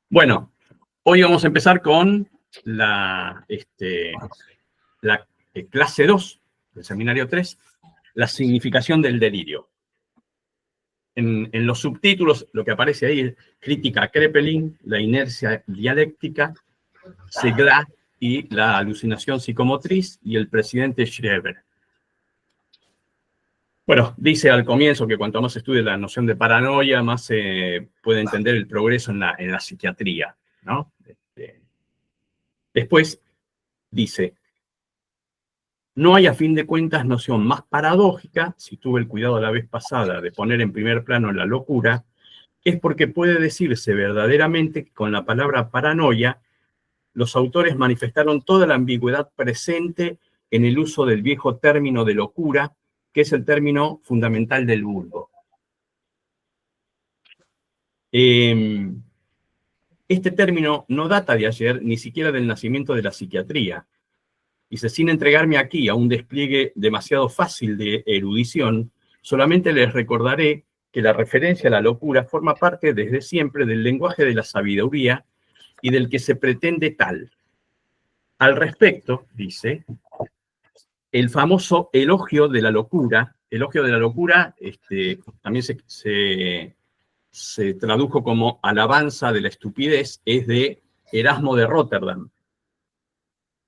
Bueno, hoy vamos a empezar con la clase 2 del seminario 3, la significación del delirio. En los subtítulos, lo que aparece ahí es crítica a Kraepelin, la inercia dialéctica, Segla y la alucinación psicomotriz y el presidente Schreber. Bueno, dice al comienzo que cuanto más se estudie la noción de paranoia, más se puede entender el progreso en la psiquiatría, ¿no? Después dice, no hay a fin de cuentas noción más paradójica, si tuve el cuidado la vez pasada de poner en primer plano la locura, es porque puede decirse verdaderamente que con la palabra paranoia, los autores manifestaron toda la ambigüedad presente en el uso del viejo término de locura, que es el término fundamental del vulgo. Este término no data de ayer, ni siquiera del nacimiento de la psiquiatría. Y sin entregarme aquí a un despliegue demasiado fácil de erudición, solamente les recordaré que la referencia a la locura forma parte desde siempre del lenguaje de la sabiduría y del que se pretende tal. Al respecto, dice, el famoso elogio de la locura también se tradujo como alabanza de la estupidez, es de Erasmo de Rotterdam,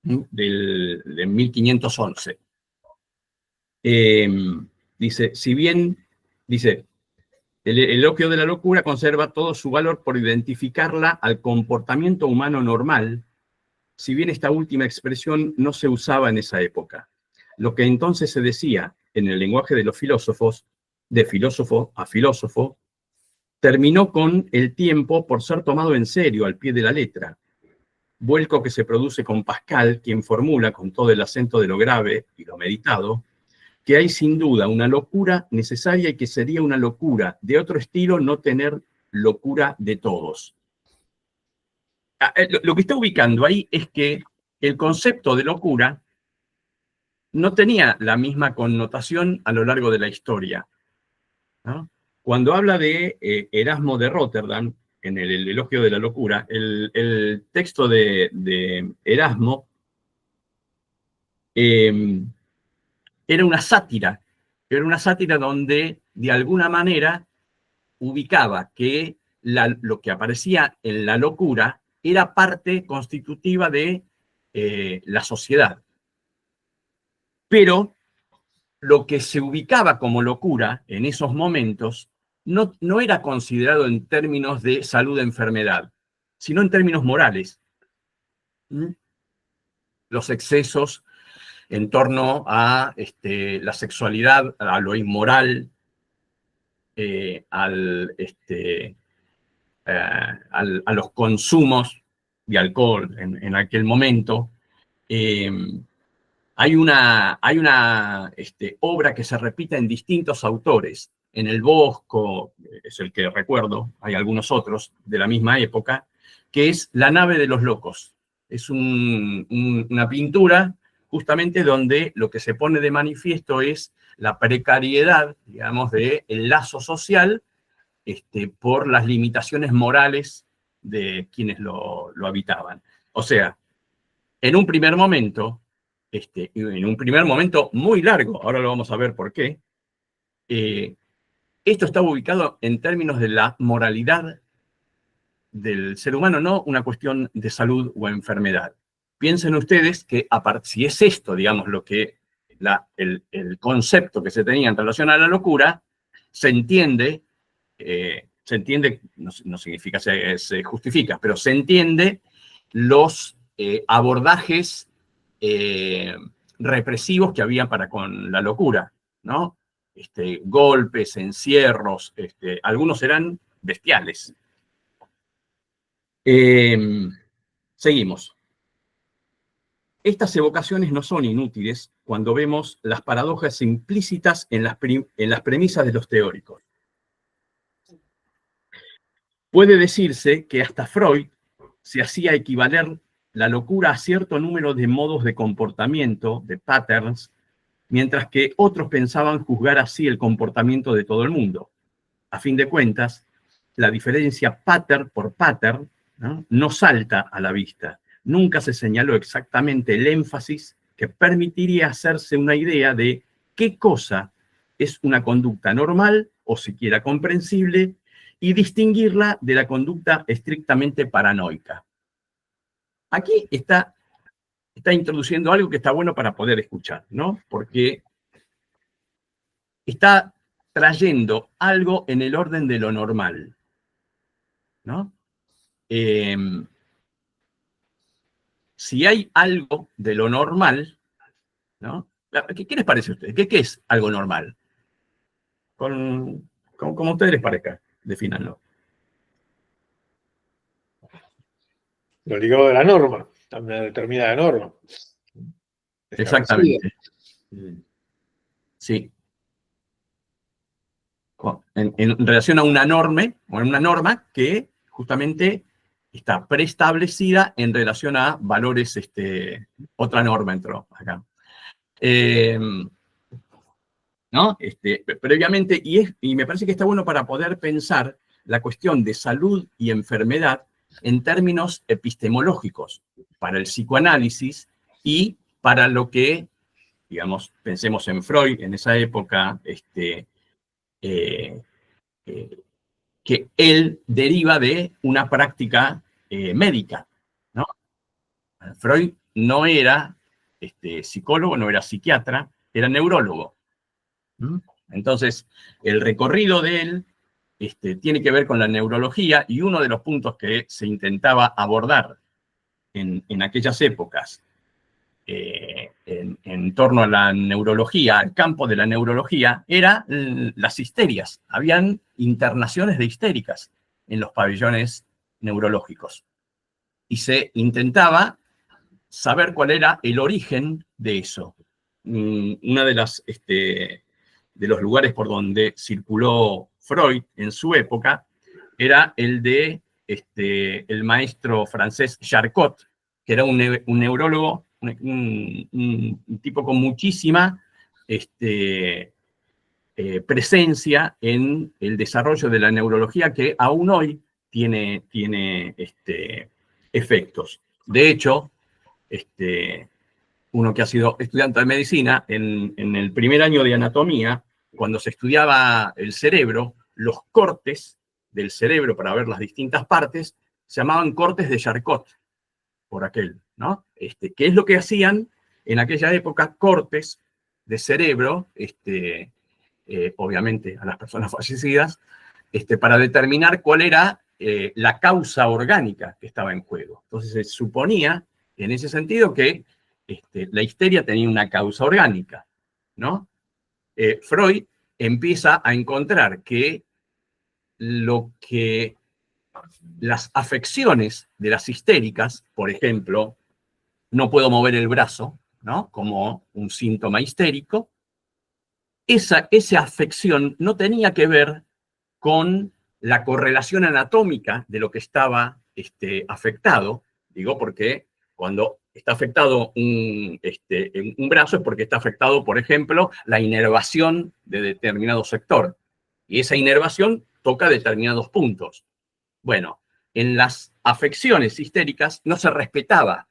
de 1511. Dice, el elogio de la locura conserva todo su valor por identificarla al comportamiento humano normal, si bien esta última expresión no se usaba en esa época. Lo que entonces se decía en el lenguaje de los filósofos, de filósofo a filósofo, terminó con el tiempo por ser tomado en serio al pie de la letra. Vuelco que se produce con Pascal, quien formula con todo el acento de lo grave y lo meditado, que hay sin duda una locura necesaria y que sería una locura de otro estilo no tener locura de todos. Lo que está ubicando ahí es que el concepto de locura no tenía la misma connotación a lo largo de la historia, ¿no? Cuando habla de Erasmo de Rotterdam, en el elogio de la locura, el texto de Erasmo era una sátira donde de alguna manera ubicaba que lo que aparecía en la locura era parte constitutiva de la sociedad. Pero lo que se ubicaba como locura en esos momentos no era considerado en términos de salud-enfermedad, sino en términos morales. Los excesos en torno a la sexualidad, a lo inmoral, a los consumos de alcohol en aquel momento. Hay una obra que se repite en distintos autores. En el Bosco, es el que recuerdo, hay algunos otros de la misma época, que es La nave de los locos. Es una pintura justamente donde lo que se pone de manifiesto es la precariedad, digamos, del lazo social por las limitaciones morales de quienes lo habitaban. O sea, en un primer momento muy largo, ahora lo vamos a ver por qué, esto estaba ubicado en términos de la moralidad del ser humano, no una cuestión de salud o enfermedad. Piensen ustedes que si es esto, digamos, lo que el concepto que se tenía en relación a la locura, se entiende, no significa se justifica, pero se entiende los abordajes represivos que había para con la locura, ¿no? Golpes, encierros, algunos eran bestiales. Seguimos. Estas evocaciones no son inútiles cuando vemos las paradojas implícitas en las premisas de los teóricos. Puede decirse que hasta Freud se hacía equivaler la locura a cierto número de modos de comportamiento, de patterns, mientras que otros pensaban juzgar así el comportamiento de todo el mundo. A fin de cuentas, la diferencia pater por pater, ¿no? No salta a la vista. Nunca se señaló exactamente el énfasis que permitiría hacerse una idea de qué cosa es una conducta normal o siquiera comprensible y distinguirla de la conducta estrictamente paranoica. Aquí está introduciendo algo que está bueno para poder escuchar, ¿no? Porque está trayendo algo en el orden de lo normal, ¿no? Si hay algo de lo normal, ¿no? ¿Qué les parece a ustedes? ¿Qué es algo normal? Como a ustedes les parezca, defínanlo. Lo ligado de la norma, a una determinada norma. Exactamente. Sí. En relación a una norma que justamente está preestablecida en relación a valores, otra norma entró acá. ¿No? Previamente, y me parece que está bueno para poder pensar la cuestión de salud y enfermedad en términos epistemológicos, para el psicoanálisis y para lo que, digamos, pensemos en Freud en esa época, que él deriva de una práctica médica, ¿no? Freud no era psicólogo, no era psiquiatra, era neurólogo. Entonces, el recorrido de él tiene que ver con la neurología y uno de los puntos que se intentaba abordar en aquellas épocas en torno a la neurología, al campo de la neurología, era las histerias. Habían internaciones de histéricas en los pabellones neurológicos. Y se intentaba saber cuál era el origen de eso. Una de los lugares por donde circuló Freud en su época era el de el maestro francés Charcot, que era un neurólogo, un tipo con muchísima presencia en el desarrollo de la neurología que aún hoy tiene efectos. De hecho, uno que ha sido estudiante de medicina, en el primer año de anatomía, cuando se estudiaba el cerebro, los cortes del cerebro para ver las distintas partes se llamaban cortes de Charcot, por aquel, ¿no? ¿Qué es lo que hacían en aquella época? Cortes de cerebro, obviamente a las personas fallecidas, para determinar cuál era la causa orgánica que estaba en juego. Entonces se suponía, en ese sentido, que la histeria tenía una causa orgánica, ¿no? Freud empieza a encontrar que las afecciones de las histéricas, por ejemplo, no puedo mover el brazo, ¿no? Como un síntoma histérico, esa afección no tenía que ver con la correlación anatómica de lo que estaba afectado, digo porque cuando está afectado un brazo es porque está afectado, por ejemplo, la inervación de determinado sector, y esa inervación toca determinados puntos. Bueno, en las afecciones histéricas no se respetaba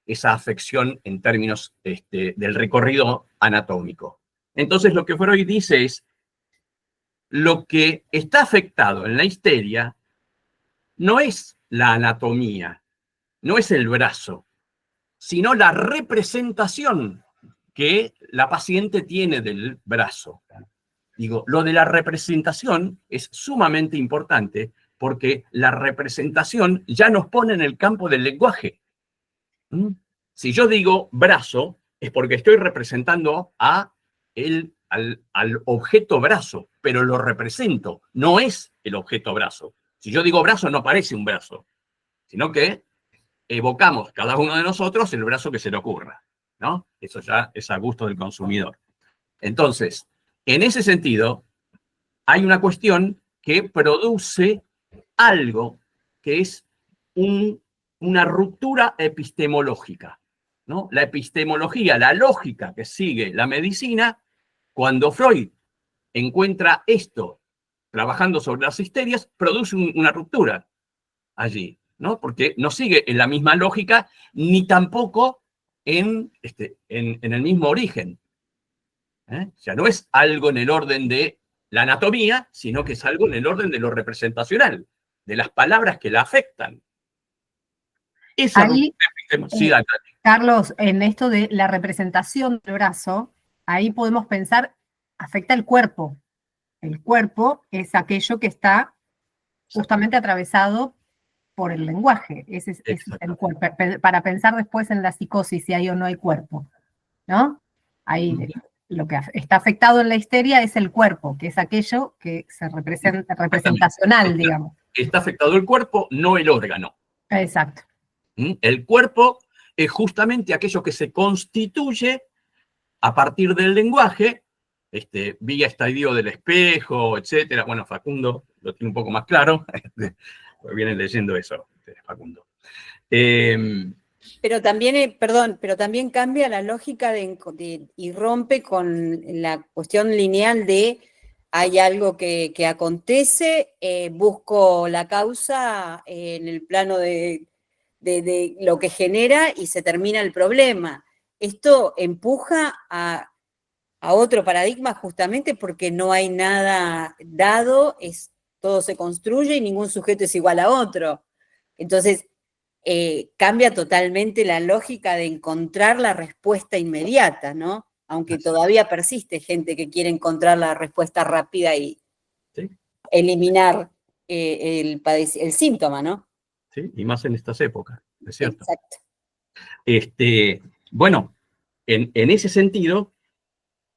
esa afección en términos del recorrido anatómico. Entonces lo que Freud dice es, lo que está afectado en la histeria no es la anatomía, no es el brazo, sino la representación que la paciente tiene del brazo. Digo, lo de la representación es sumamente importante porque la representación ya nos pone en el campo del lenguaje. Si yo digo brazo, es porque estoy representando al objeto brazo, pero lo represento, no es el objeto brazo. Si yo digo brazo, no parece un brazo, sino que evocamos cada uno de nosotros el brazo que se le ocurra, ¿no? Eso ya es a gusto del consumidor. Entonces, en ese sentido, hay una cuestión que produce algo que es una ruptura epistemológica, ¿no? La epistemología, la lógica que sigue la medicina, cuando Freud encuentra esto trabajando sobre las histerias, produce una ruptura allí, ¿no? Porque no sigue en la misma lógica, ni tampoco en el mismo origen. O sea, no es algo en el orden de la anatomía, sino que es algo en el orden de lo representacional, de las palabras que la afectan. Esa Ahí, ruptura, sí, dale. Carlos, en esto de la representación del brazo, ahí podemos pensar, afecta el cuerpo. El cuerpo es aquello que está justamente atravesado por el lenguaje. Ese es el cuerpo. Para pensar después en la psicosis, si hay o no hay cuerpo, ¿no? Ahí lo que está afectado en la histeria es el cuerpo, que es aquello que se representa, representacional, digamos. Está afectado el cuerpo, no el órgano. Exacto. El cuerpo es justamente aquello que se constituye a partir del lenguaje, vía estadio del espejo, etcétera. Bueno, Facundo lo tiene un poco más claro, porque viene leyendo eso, Facundo. Pero también, perdón, pero también cambia la lógica y rompe con la cuestión lineal de hay algo que acontece, busco la causa en el plano de lo que genera y se termina el problema. Esto empuja a otro paradigma justamente porque no hay nada dado, todo se construye y ningún sujeto es igual a otro. Entonces, cambia totalmente la lógica de encontrar la respuesta inmediata, ¿no? Aunque todavía persiste gente que quiere encontrar la respuesta rápida y eliminar el síntoma, ¿no? Sí, y más en estas épocas, ¿es cierto? Exacto. Bueno, en ese sentido,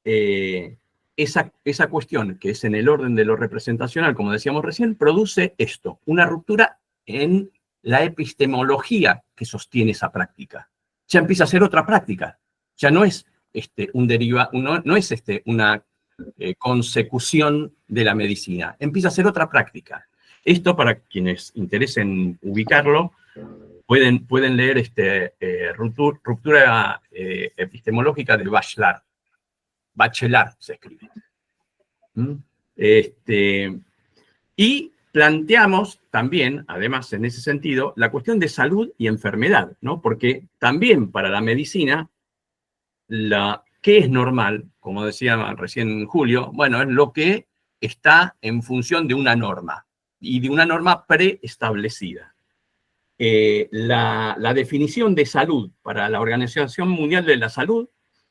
esa cuestión que es en el orden de lo representacional, como decíamos recién, produce esto, una ruptura en la epistemología que sostiene esa práctica. Ya empieza a ser otra práctica. Ya no es no es una consecución de la medicina. Empieza a ser otra práctica. Esto, para quienes interesen ubicarlo, pueden leer ruptura epistemológica de Bachelard. Bachelard se escribe. Y planteamos también, además en ese sentido, la cuestión de salud y enfermedad, ¿no? Porque también para la medicina, ¿qué es normal? Como decía recién Julio, bueno, es lo que está en función de una norma y de una norma preestablecida. La definición de salud para la Organización Mundial de la Salud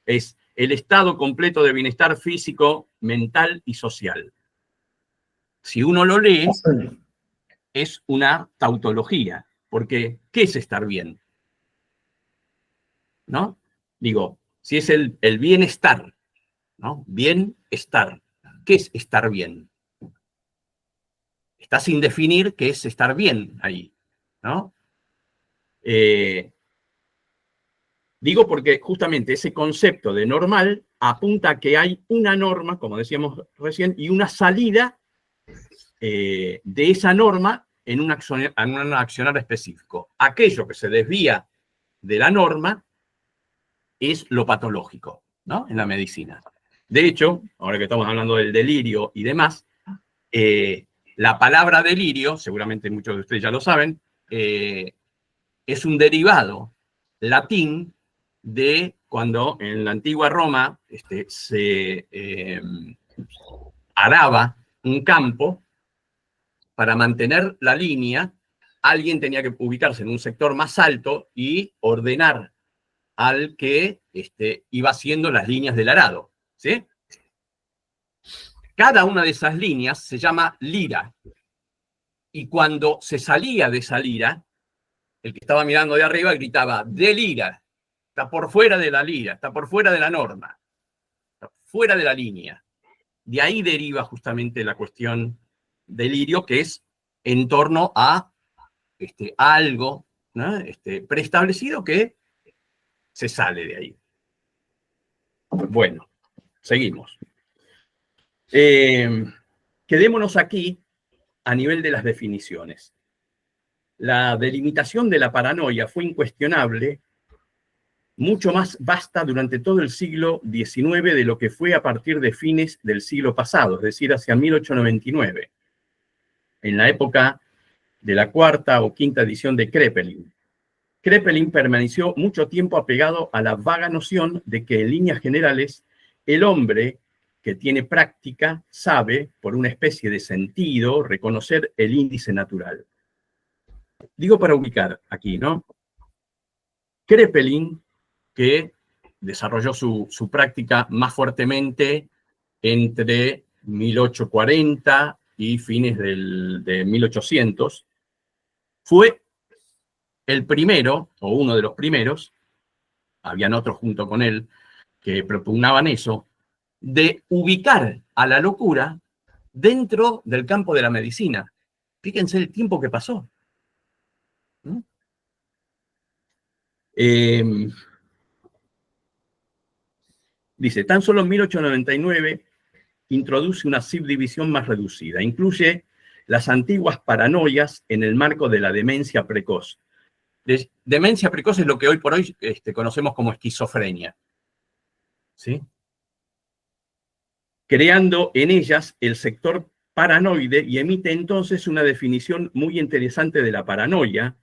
es el estado completo de bienestar físico, mental y social. Si uno lo lee, es una tautología, porque ¿qué es estar bien? ¿No? Digo, si es el bienestar, ¿no? Bienestar. ¿Qué es estar bien? Está sin definir qué es estar bien ahí, ¿no? Digo porque justamente ese concepto de normal apunta a que hay una norma, como decíamos recién, y una salida de esa norma en un accionar específico. Aquello que se desvía de la norma es lo patológico, ¿no? En la medicina. De hecho, ahora que estamos hablando del delirio y demás, la palabra delirio, seguramente muchos de ustedes ya lo saben, es un derivado latín de cuando en la antigua Roma se araba un campo. Para mantener la línea, alguien tenía que ubicarse en un sector más alto y ordenar al que iba haciendo las líneas del arado, ¿sí? Cada una de esas líneas se llama lira. Y cuando se salía de esa lira, el que estaba mirando de arriba gritaba, de lira, está por fuera de la lira, está por fuera de la norma, está fuera de la línea. De ahí deriva justamente la cuestión delirio, que es en torno a algo, ¿no? Preestablecido que se sale de ahí. Bueno, seguimos. Quedémonos aquí a nivel de las definiciones. La delimitación de la paranoia fue incuestionable mucho más vasta durante todo el siglo XIX de lo que fue a partir de fines del siglo pasado, es decir, hacia 1899, en la época de la cuarta o quinta edición de Kraepelin. Kraepelin permaneció mucho tiempo apegado a la vaga noción de que en líneas generales el hombre que tiene práctica sabe, por una especie de sentido, reconocer el índice natural. Digo para ubicar aquí, ¿no? Kraepelin, que desarrolló su práctica más fuertemente entre 1840 y fines de 1800, fue el primero, o uno de los primeros, habían otros junto con él que propugnaban eso, de ubicar a la locura dentro del campo de la medicina. Fíjense el tiempo que pasó. ¿No? Dice, tan solo en 1899 introduce una subdivisión más reducida. Incluye las antiguas paranoias en el marco de la demencia precoz. Demencia precoz es lo que hoy por hoy conocemos como esquizofrenia. ¿Sí? Creando en ellas el sector paranoide y emite entonces una definición muy interesante de la paranoia,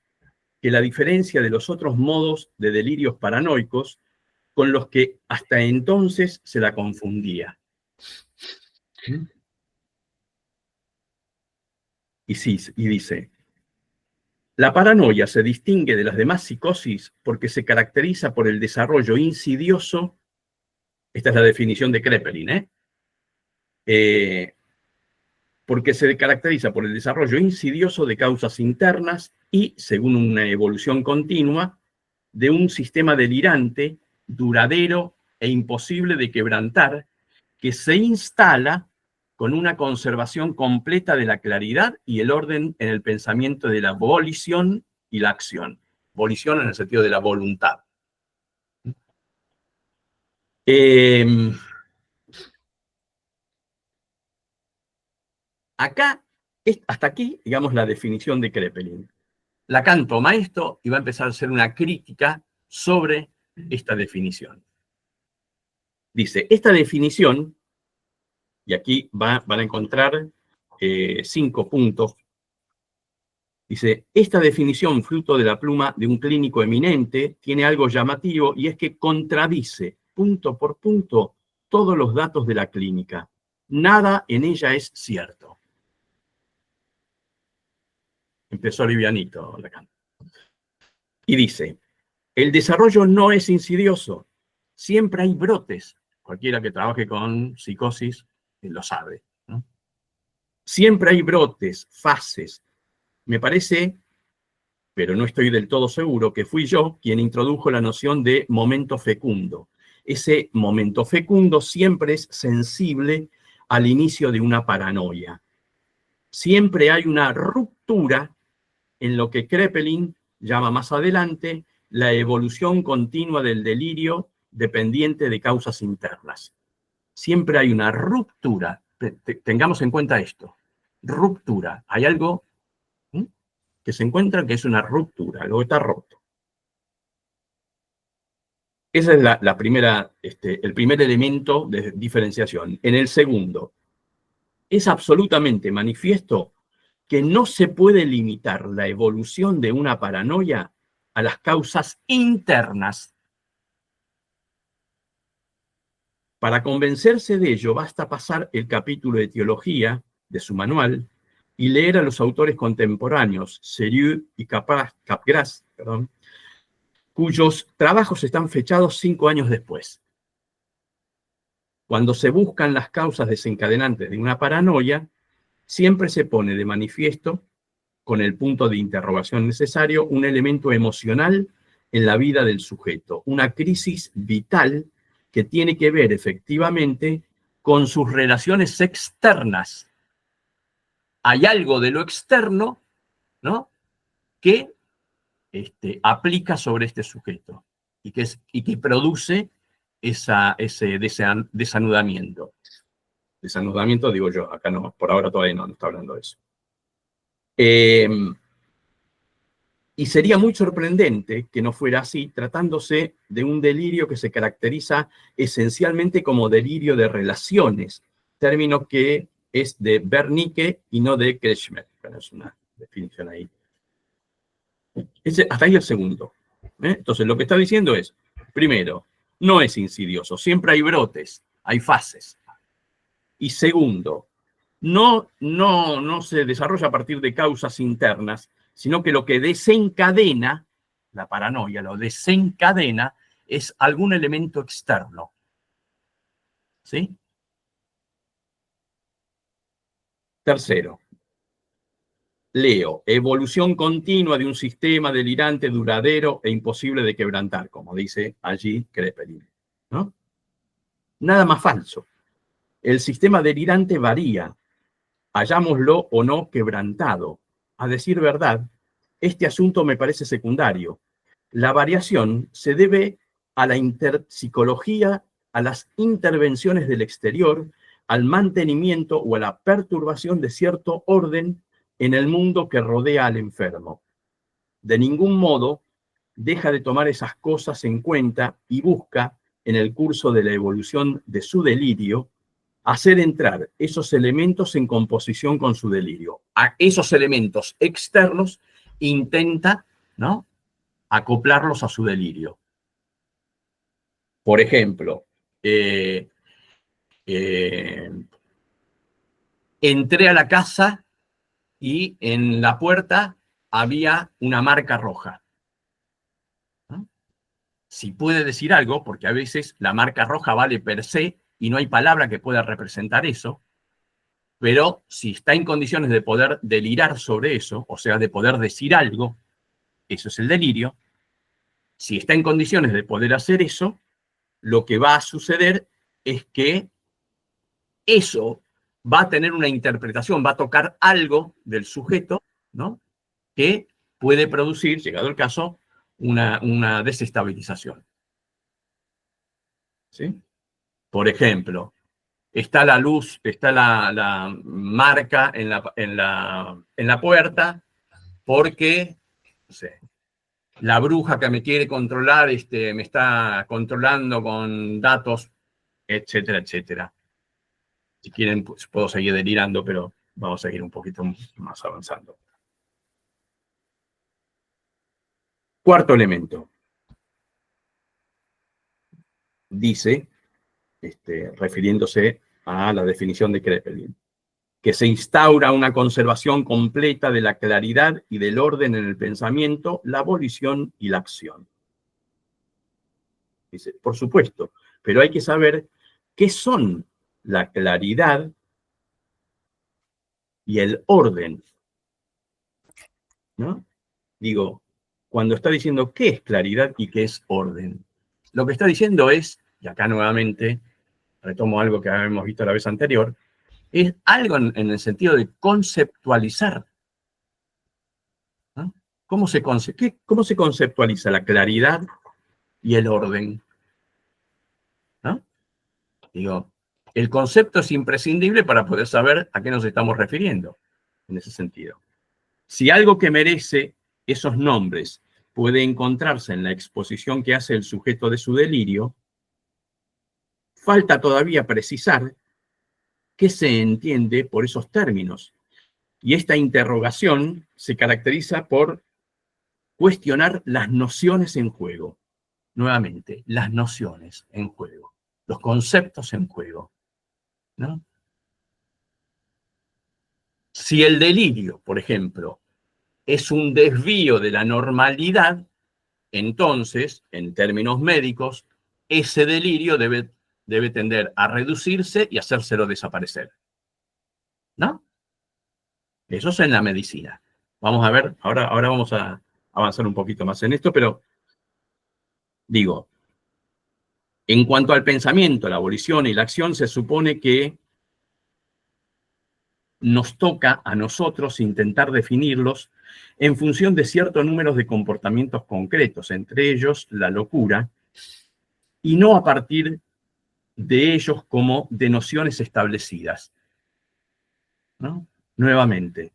que la diferencia de los otros modos de delirios paranoicos con los que hasta entonces se la confundía. Y dice, la paranoia se distingue de las demás psicosis porque se caracteriza por el desarrollo insidioso, esta es la definición de Kraepelin, porque se caracteriza por el desarrollo insidioso de causas internas y, según una evolución continua, de un sistema delirante, duradero e imposible de quebrantar, que se instala con una conservación completa de la claridad y el orden en el pensamiento de la volición y la acción. Volición en el sentido de la voluntad. Acá, hasta aquí, digamos, la definición de Kraepelin. Lacan toma esto y va a empezar a hacer una crítica sobre esta definición. Dice, esta definición, y aquí van a encontrar 5 puntos, dice, esta definición, fruto de la pluma de un clínico eminente, tiene algo llamativo y es que contradice, punto por punto, todos los datos de la clínica. Nada en ella es cierto. Empezó livianito Lacan. Y dice, el desarrollo no es insidioso, siempre hay brotes. Cualquiera que trabaje con psicosis lo sabe, ¿no? Siempre hay brotes, fases. Me parece, pero no estoy del todo seguro, que fui yo quien introdujo la noción de momento fecundo. Ese momento fecundo siempre es sensible al inicio de una paranoia. Siempre hay una ruptura en lo que Kraepelin llama más adelante la evolución continua del delirio dependiente de causas internas. Siempre hay una ruptura. Tengamos en cuenta esto. Ruptura. Hay algo que se encuentra que es una ruptura, algo que está roto. Ese es el primer elemento de diferenciación. En el segundo, es absolutamente manifiesto que no se puede limitar la evolución de una paranoia a las causas internas. Para convencerse de ello, basta pasar el capítulo de teología de su manual y leer a los autores contemporáneos, Serieux y Capgras, cuyos trabajos están fechados 5 años después. Cuando se buscan las causas desencadenantes de una paranoia, siempre se pone de manifiesto, con el punto de interrogación necesario, un elemento emocional en la vida del sujeto, una crisis vital que tiene que ver efectivamente con sus relaciones externas. Hay algo de lo externo, ¿no?, que aplica sobre este sujeto y que produce ese desanudamiento. Desanudamiento, digo yo, acá no, por ahora todavía no está hablando de eso. Y sería muy sorprendente que no fuera así, tratándose de un delirio que se caracteriza esencialmente como delirio de relaciones, término que es de Wernicke y no de Kretschmer. Pero es una definición ahí. Hasta ahí el segundo. Entonces, lo que está diciendo es, primero, no es insidioso, siempre hay brotes, hay fases. Y segundo, no se desarrolla a partir de causas internas, sino que lo que desencadena, la paranoia, lo desencadena es algún elemento externo. ¿Sí? Tercero, leo, evolución continua de un sistema delirante, duradero e imposible de quebrantar, como dice allí Kraepelin, ¿no? Nada más falso. El sistema delirante varía, hallámoslo o no quebrantado. A decir verdad, este asunto me parece secundario. La variación se debe a la interpsicología, a las intervenciones del exterior, al mantenimiento o a la perturbación de cierto orden en el mundo que rodea al enfermo. De ningún modo deja de tomar esas cosas en cuenta y busca, en el curso de la evolución de su delirio, hacer entrar esos elementos en composición con su delirio. A esos elementos externos intenta, ¿no?, acoplarlos a su delirio. Por ejemplo, entré a la casa y en la puerta había una marca roja. ¿No? Si puede decir algo, porque a veces la marca roja vale per se y no hay palabra que pueda representar eso, pero si está en condiciones de poder delirar sobre eso, o sea, de poder decir algo, eso es el delirio. Si está en condiciones de poder hacer eso, lo que va a suceder es que eso va a tener una interpretación, va a tocar algo del sujeto, ¿no?, que puede producir, llegado el caso, una desestabilización. ¿Sí? Por ejemplo, está la luz, está la marca en la puerta porque, no sé, la bruja que me quiere controlar me está controlando con datos, etcétera, etcétera. Si quieren, pues, puedo seguir delirando, pero vamos a seguir un poquito más avanzando. Cuarto elemento. Dice, refiriéndose a la definición de Kraepelin, que se instaura una conservación completa de la claridad y del orden en el pensamiento, la volición y la acción. Dice, por supuesto, pero hay que saber qué son la claridad y el orden, ¿no? Digo, cuando está diciendo qué es claridad y qué es orden, lo que está diciendo es, y acá nuevamente retomo algo que habíamos visto la vez anterior, es algo en el sentido de conceptualizar. ¿No? ¿Cómo se conceptualiza la claridad y el orden? ¿No? Digo, el concepto es imprescindible para poder saber a qué nos estamos refiriendo, en ese sentido. Si algo que merece esos nombres puede encontrarse en la exposición que hace el sujeto de su delirio, falta todavía precisar qué se entiende por esos términos. Y esta interrogación se caracteriza por cuestionar las nociones en juego. Nuevamente, las nociones en juego, los conceptos en juego, ¿no? Si el delirio, por ejemplo, es un desvío de la normalidad, entonces, en términos médicos, ese delirio debe tender a reducirse y hacérselo desaparecer. ¿No? Eso es en la medicina. Vamos a ver, ahora vamos a avanzar un poquito más en esto, pero digo, en cuanto al pensamiento, la abolición y la acción, se supone que nos toca a nosotros intentar definirlos en función de cierto número de comportamientos concretos, entre ellos la locura, y no a partir de ellos como de nociones establecidas. ¿No? Nuevamente,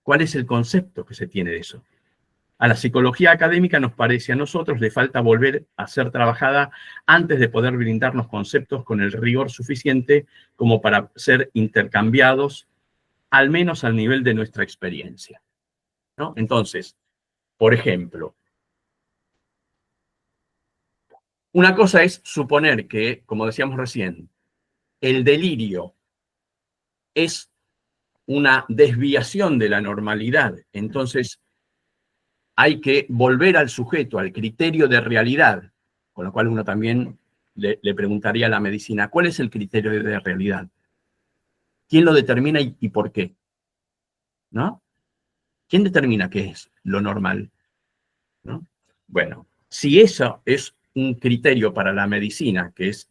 ¿Cuál es el concepto que se tiene de eso? A la psicología académica nos parece a nosotros le falta volver a ser trabajada antes de poder brindarnos conceptos con el rigor suficiente como para ser intercambiados, al menos al nivel de nuestra experiencia, ¿no? Entonces, por ejemplo, una cosa es suponer que, como decíamos recién, el delirio es una desviación de la normalidad. Entonces, hay que volver al sujeto, al criterio de realidad, con lo cual uno también le preguntaría a la medicina, ¿cuál es el criterio de realidad? ¿Quién lo determina y por qué? ¿No? ¿Quién determina qué es lo normal? ¿No? Bueno, si eso es un criterio para la medicina, que es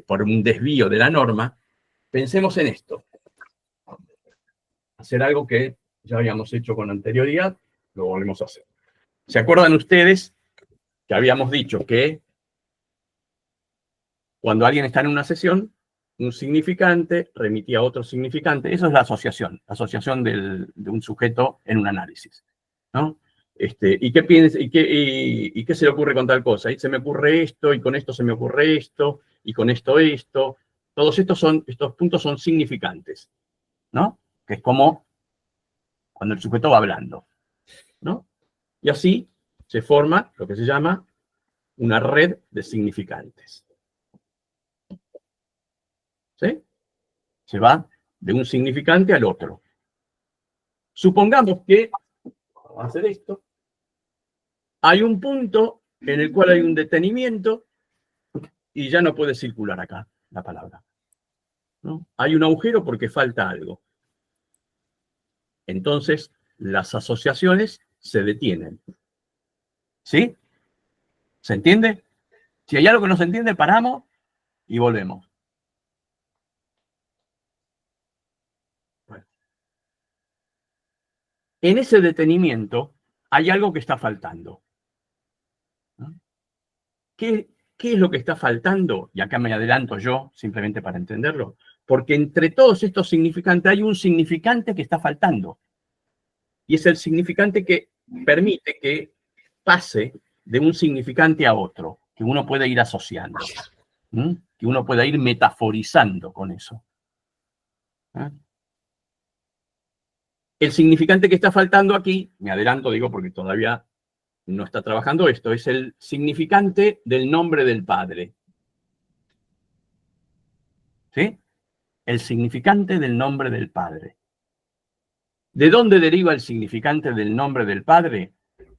por un desvío de la norma, pensemos en esto. Hacer algo que ya habíamos hecho con anterioridad, lo volvemos a hacer. ¿Se acuerdan ustedes que habíamos dicho que cuando alguien está en una sesión, un significante remitía a otro significante? Eso es la asociación de un sujeto en un análisis, ¿no? ¿Y qué piensa, y qué se le ocurre con tal cosa? Y se me ocurre esto, y con esto se me ocurre esto, y con esto esto. Todos estos puntos son significantes, ¿no? Que es como cuando el sujeto va hablando, ¿no? Y así se forma lo que se llama una red de significantes. ¿Sí? Se va de un significante al otro. Supongamos que, vamos a hacer esto, hay un punto en el cual hay un detenimiento y ya no puede circular acá la palabra, ¿no? Hay un agujero porque falta algo. Entonces, las asociaciones se detienen. ¿Sí? ¿Se entiende? Si hay algo que no se entiende, paramos y volvemos. Bueno. En ese detenimiento hay algo que está faltando, ¿no? ¿Qué es lo que está faltando? Y acá me adelanto yo, simplemente para entenderlo. Porque entre todos estos significantes hay un significante que está faltando. Y es el significante que permite que pase de un significante a otro, que uno puede ir asociando, que uno pueda ir metaforizando con eso. El significante que está faltando aquí, me adelanto, digo, porque todavía no está trabajando esto, es el significante del nombre del Padre. ¿Sí? El significante del nombre del Padre. ¿De dónde deriva el significante del nombre del Padre?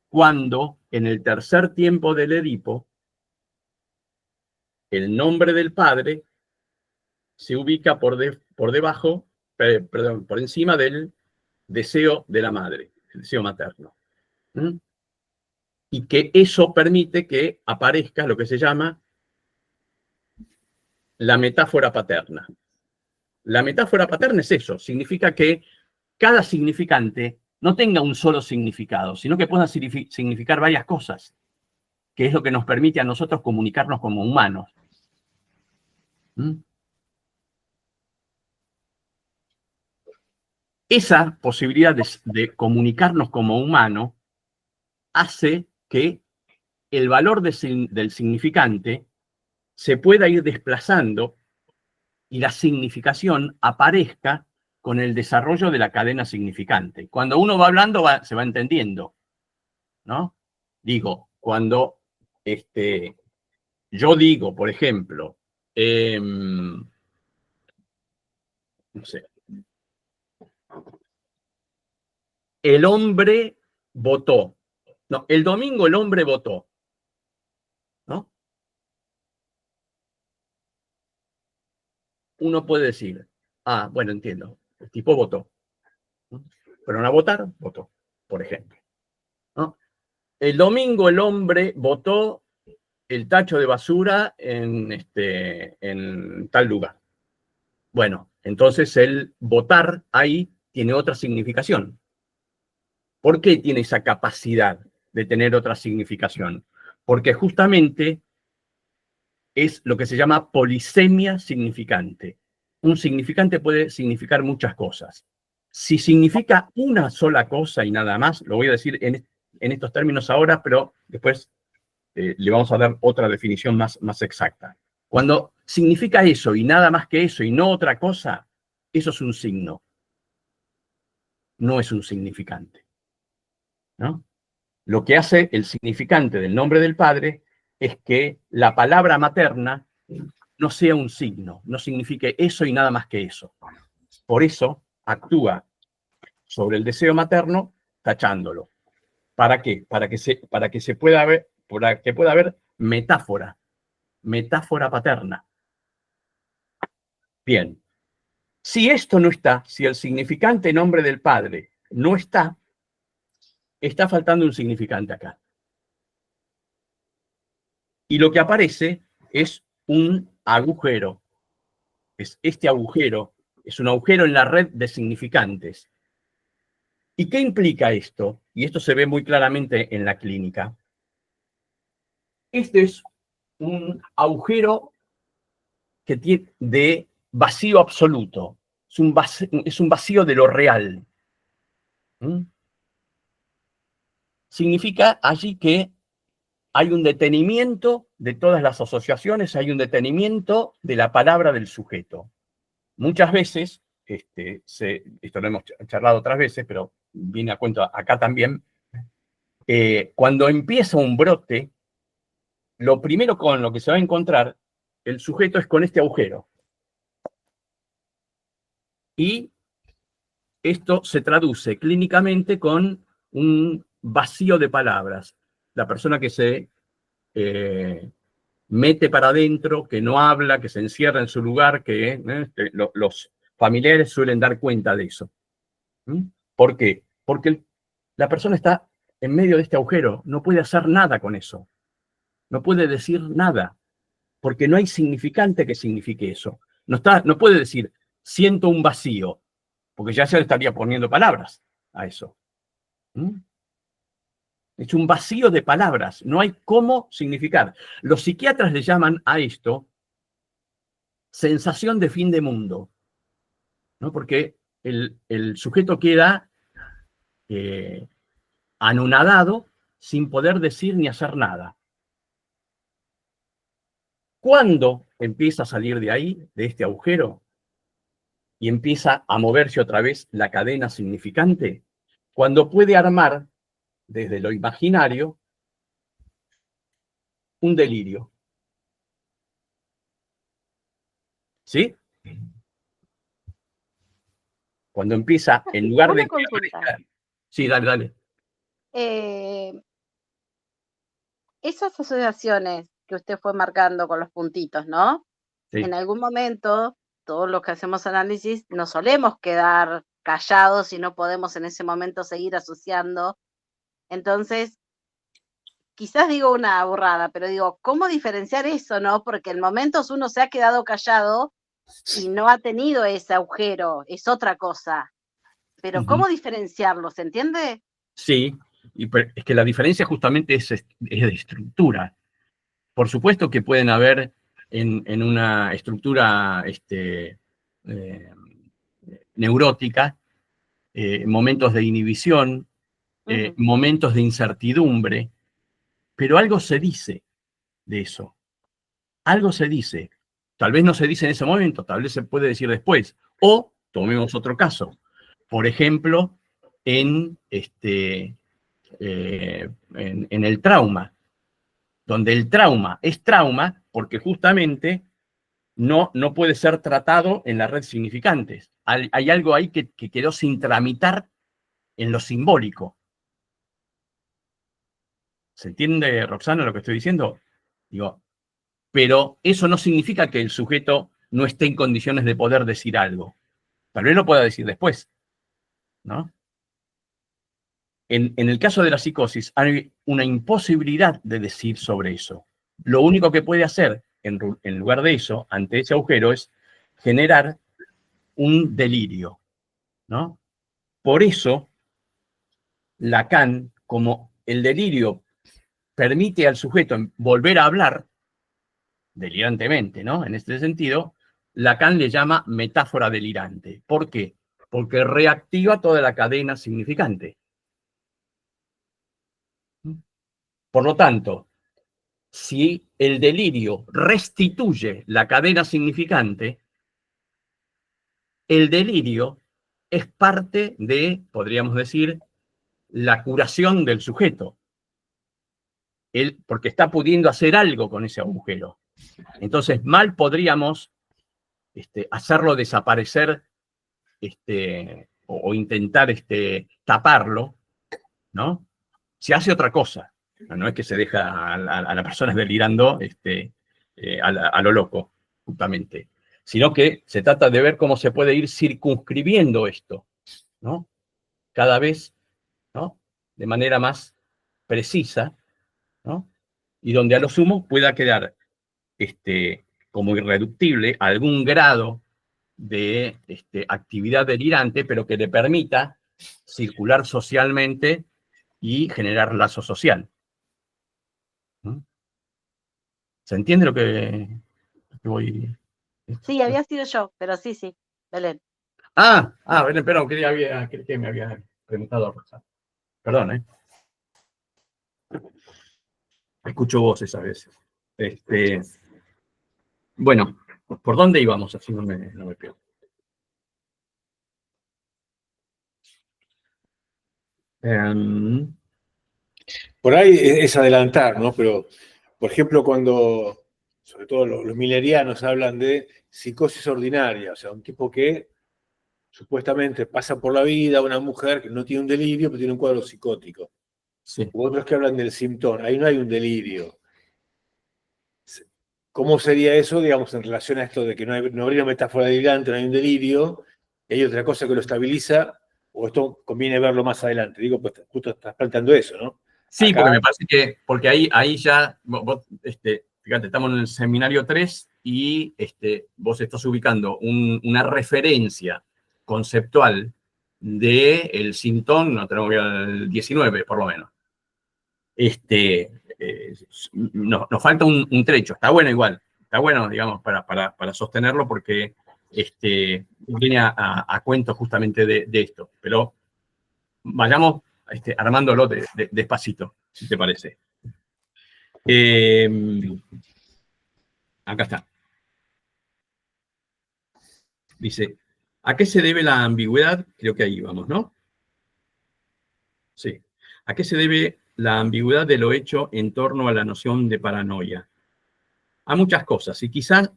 Cuando en el tercer tiempo del Edipo, el nombre del Padre se ubica por debajo, perdón, por encima del deseo de la madre, el deseo materno. Y que eso permite que aparezca lo que se llama la metáfora paterna. La metáfora paterna es eso, significa que cada significante no tenga un solo significado, sino que pueda significar varias cosas, que es lo que nos permite a nosotros comunicarnos como humanos. Esa posibilidad de comunicarnos como humano hace que el valor del significante se pueda ir desplazando y la significación aparezca con el desarrollo de la cadena significante. Cuando uno va hablando se va entendiendo, ¿no? Digo, cuando yo digo, por ejemplo, no sé, el hombre votó. No, el domingo el hombre votó, ¿no? Uno puede decir, bueno, entiendo, el tipo votó, ¿no? Fueron a votar, votó, por ejemplo, ¿no? El domingo el hombre votó el tacho de basura en tal lugar. Bueno, entonces el votar ahí tiene otra significación. ¿Por qué tiene esa capacidad de tener otra significación? Porque justamente es lo que se llama polisemia significante. Un significante puede significar muchas cosas. Si significa una sola cosa y nada más, lo voy a decir en estos términos ahora, pero después le vamos a dar otra definición más exacta. Cuando significa eso y nada más que eso y no otra cosa, eso es un signo. No es un significante, ¿no? Lo que hace el significante del nombre del Padre es que la palabra materna no sea un signo, no signifique eso y nada más que eso. Por eso actúa sobre el deseo materno tachándolo. ¿Para qué? Para que pueda haber metáfora paterna. Bien. Si esto no está, si el significante nombre del Padre no está, está faltando un significante acá. Y lo que aparece es un agujero. Este agujero es un agujero en la red de significantes. ¿Y qué implica esto? Y esto se ve muy claramente en la clínica. Este es un agujero que tiene de vacío absoluto. Es un vacío de lo real. ¿Mm? Significa allí que hay un detenimiento de todas las asociaciones, hay un detenimiento de la palabra del sujeto. Muchas veces, esto lo hemos charlado otras veces, pero viene a cuento acá también, cuando empieza un brote, lo primero con lo que se va a encontrar el sujeto es con este agujero. Y esto se traduce clínicamente con un vacío de palabras. La persona que se mete para adentro, que no habla, que se encierra en su lugar, los familiares suelen dar cuenta de eso. ¿Por qué? Porque la persona está en medio de este agujero, no puede hacer nada con eso, no puede decir nada, porque no hay significante que signifique eso. No puede decir, siento un vacío, porque ya se le estaría poniendo palabras a eso. Es un vacío de palabras, no hay cómo significar. Los psiquiatras le llaman a esto sensación de fin de mundo, ¿no? Porque el sujeto queda anonadado sin poder decir ni hacer nada. ¿Cuándo empieza a salir de ahí, de este agujero, y empieza a moverse otra vez la cadena significante? Cuando puede armar, desde lo imaginario, un delirio. ¿Sí? Cuando empieza, en lugar de... Una consulta. Sí, dale. Esas asociaciones que usted fue marcando con los puntitos, ¿no? Sí. En algún momento, todos los que hacemos análisis, nos solemos quedar callados y no podemos en ese momento seguir asociando. Entonces, quizás digo una burrada, pero digo, ¿cómo diferenciar eso, no? Porque en momentos uno se ha quedado callado y no ha tenido ese agujero, es otra cosa. Pero ¿cómo diferenciarlo? ¿Se entiende? Sí, es que la diferencia justamente es de estructura. Por supuesto que pueden haber en una estructura neurótica momentos de inhibición, momentos de incertidumbre, pero algo se dice de eso. Algo se dice. Tal vez no se dice en ese momento, tal vez se puede decir después. O, tomemos otro caso, por ejemplo, en el trauma, donde el trauma es trauma porque justamente no puede ser tratado en la red significantes. Hay algo ahí que quedó sin tramitar en lo simbólico. ¿Se entiende, Roxana, lo que estoy diciendo? Digo, pero eso no significa que el sujeto no esté en condiciones de poder decir algo. Tal vez lo pueda decir después, ¿no? En el caso de la psicosis hay una imposibilidad de decir sobre eso. Lo único que puede hacer en lugar de eso, ante ese agujero, es generar un delirio, ¿no? Por eso, Lacan, como el delirio permite al sujeto volver a hablar, delirantemente, ¿no? En este sentido, Lacan le llama metáfora delirante. ¿Por qué? porque reactiva toda la cadena significante. Por lo tanto, si el delirio restituye la cadena significante, el delirio es parte de, podríamos decir, la curación del sujeto. Él, porque está pudiendo hacer algo con ese agujero. Entonces, mal podríamos hacerlo desaparecer o intentar taparlo, ¿no? Se hace otra cosa. No es que se deja a la persona delirando a lo loco, justamente, sino que se trata de ver cómo se puede ir circunscribiendo esto, ¿no? Cada vez, ¿no? De manera más precisa, ¿no? Y donde a lo sumo pueda quedar como irreductible algún grado de actividad delirante, pero que le permita circular socialmente y generar lazo social. ¿No? ¿Se entiende lo que voy? Sí, había sido yo, pero sí, Belén. Belén, perdón, creí que me había preguntado a Rosa. Perdón, ¿eh? Escucho voces a veces. Bueno, ¿por dónde íbamos? Así no me pierdo. Por ahí es adelantar, ¿no? Pero, por ejemplo, cuando, sobre todo los milerianos hablan de psicosis ordinaria, o sea, un tipo que supuestamente pasa por la vida, una mujer que no tiene un delirio, pero tiene un cuadro psicótico. Sí. U otros que hablan del síntoma, ahí no hay un delirio. ¿Cómo sería eso, digamos, en relación a esto de que no habría una metáfora delirante, no hay un delirio, y hay otra cosa que lo estabiliza, o esto conviene verlo más adelante? Digo, pues justo estás planteando eso, ¿no? Sí, Acá, porque me parece que, porque ahí ya, fíjate, estamos en el seminario 3 y vos estás ubicando una referencia conceptual del Sintón, no tenemos que ir al 19, por lo menos. Nos falta un trecho, está bueno igual, está bueno, digamos, para sostenerlo porque viene a cuento justamente de esto, pero vayamos armándolo despacito, si te parece. Acá está. Dice, ¿a qué se debe la ambigüedad? Creo que ahí vamos, ¿no? Sí. ¿A qué se debe la ambigüedad de lo hecho en torno a la noción de paranoia? A muchas cosas, y quizás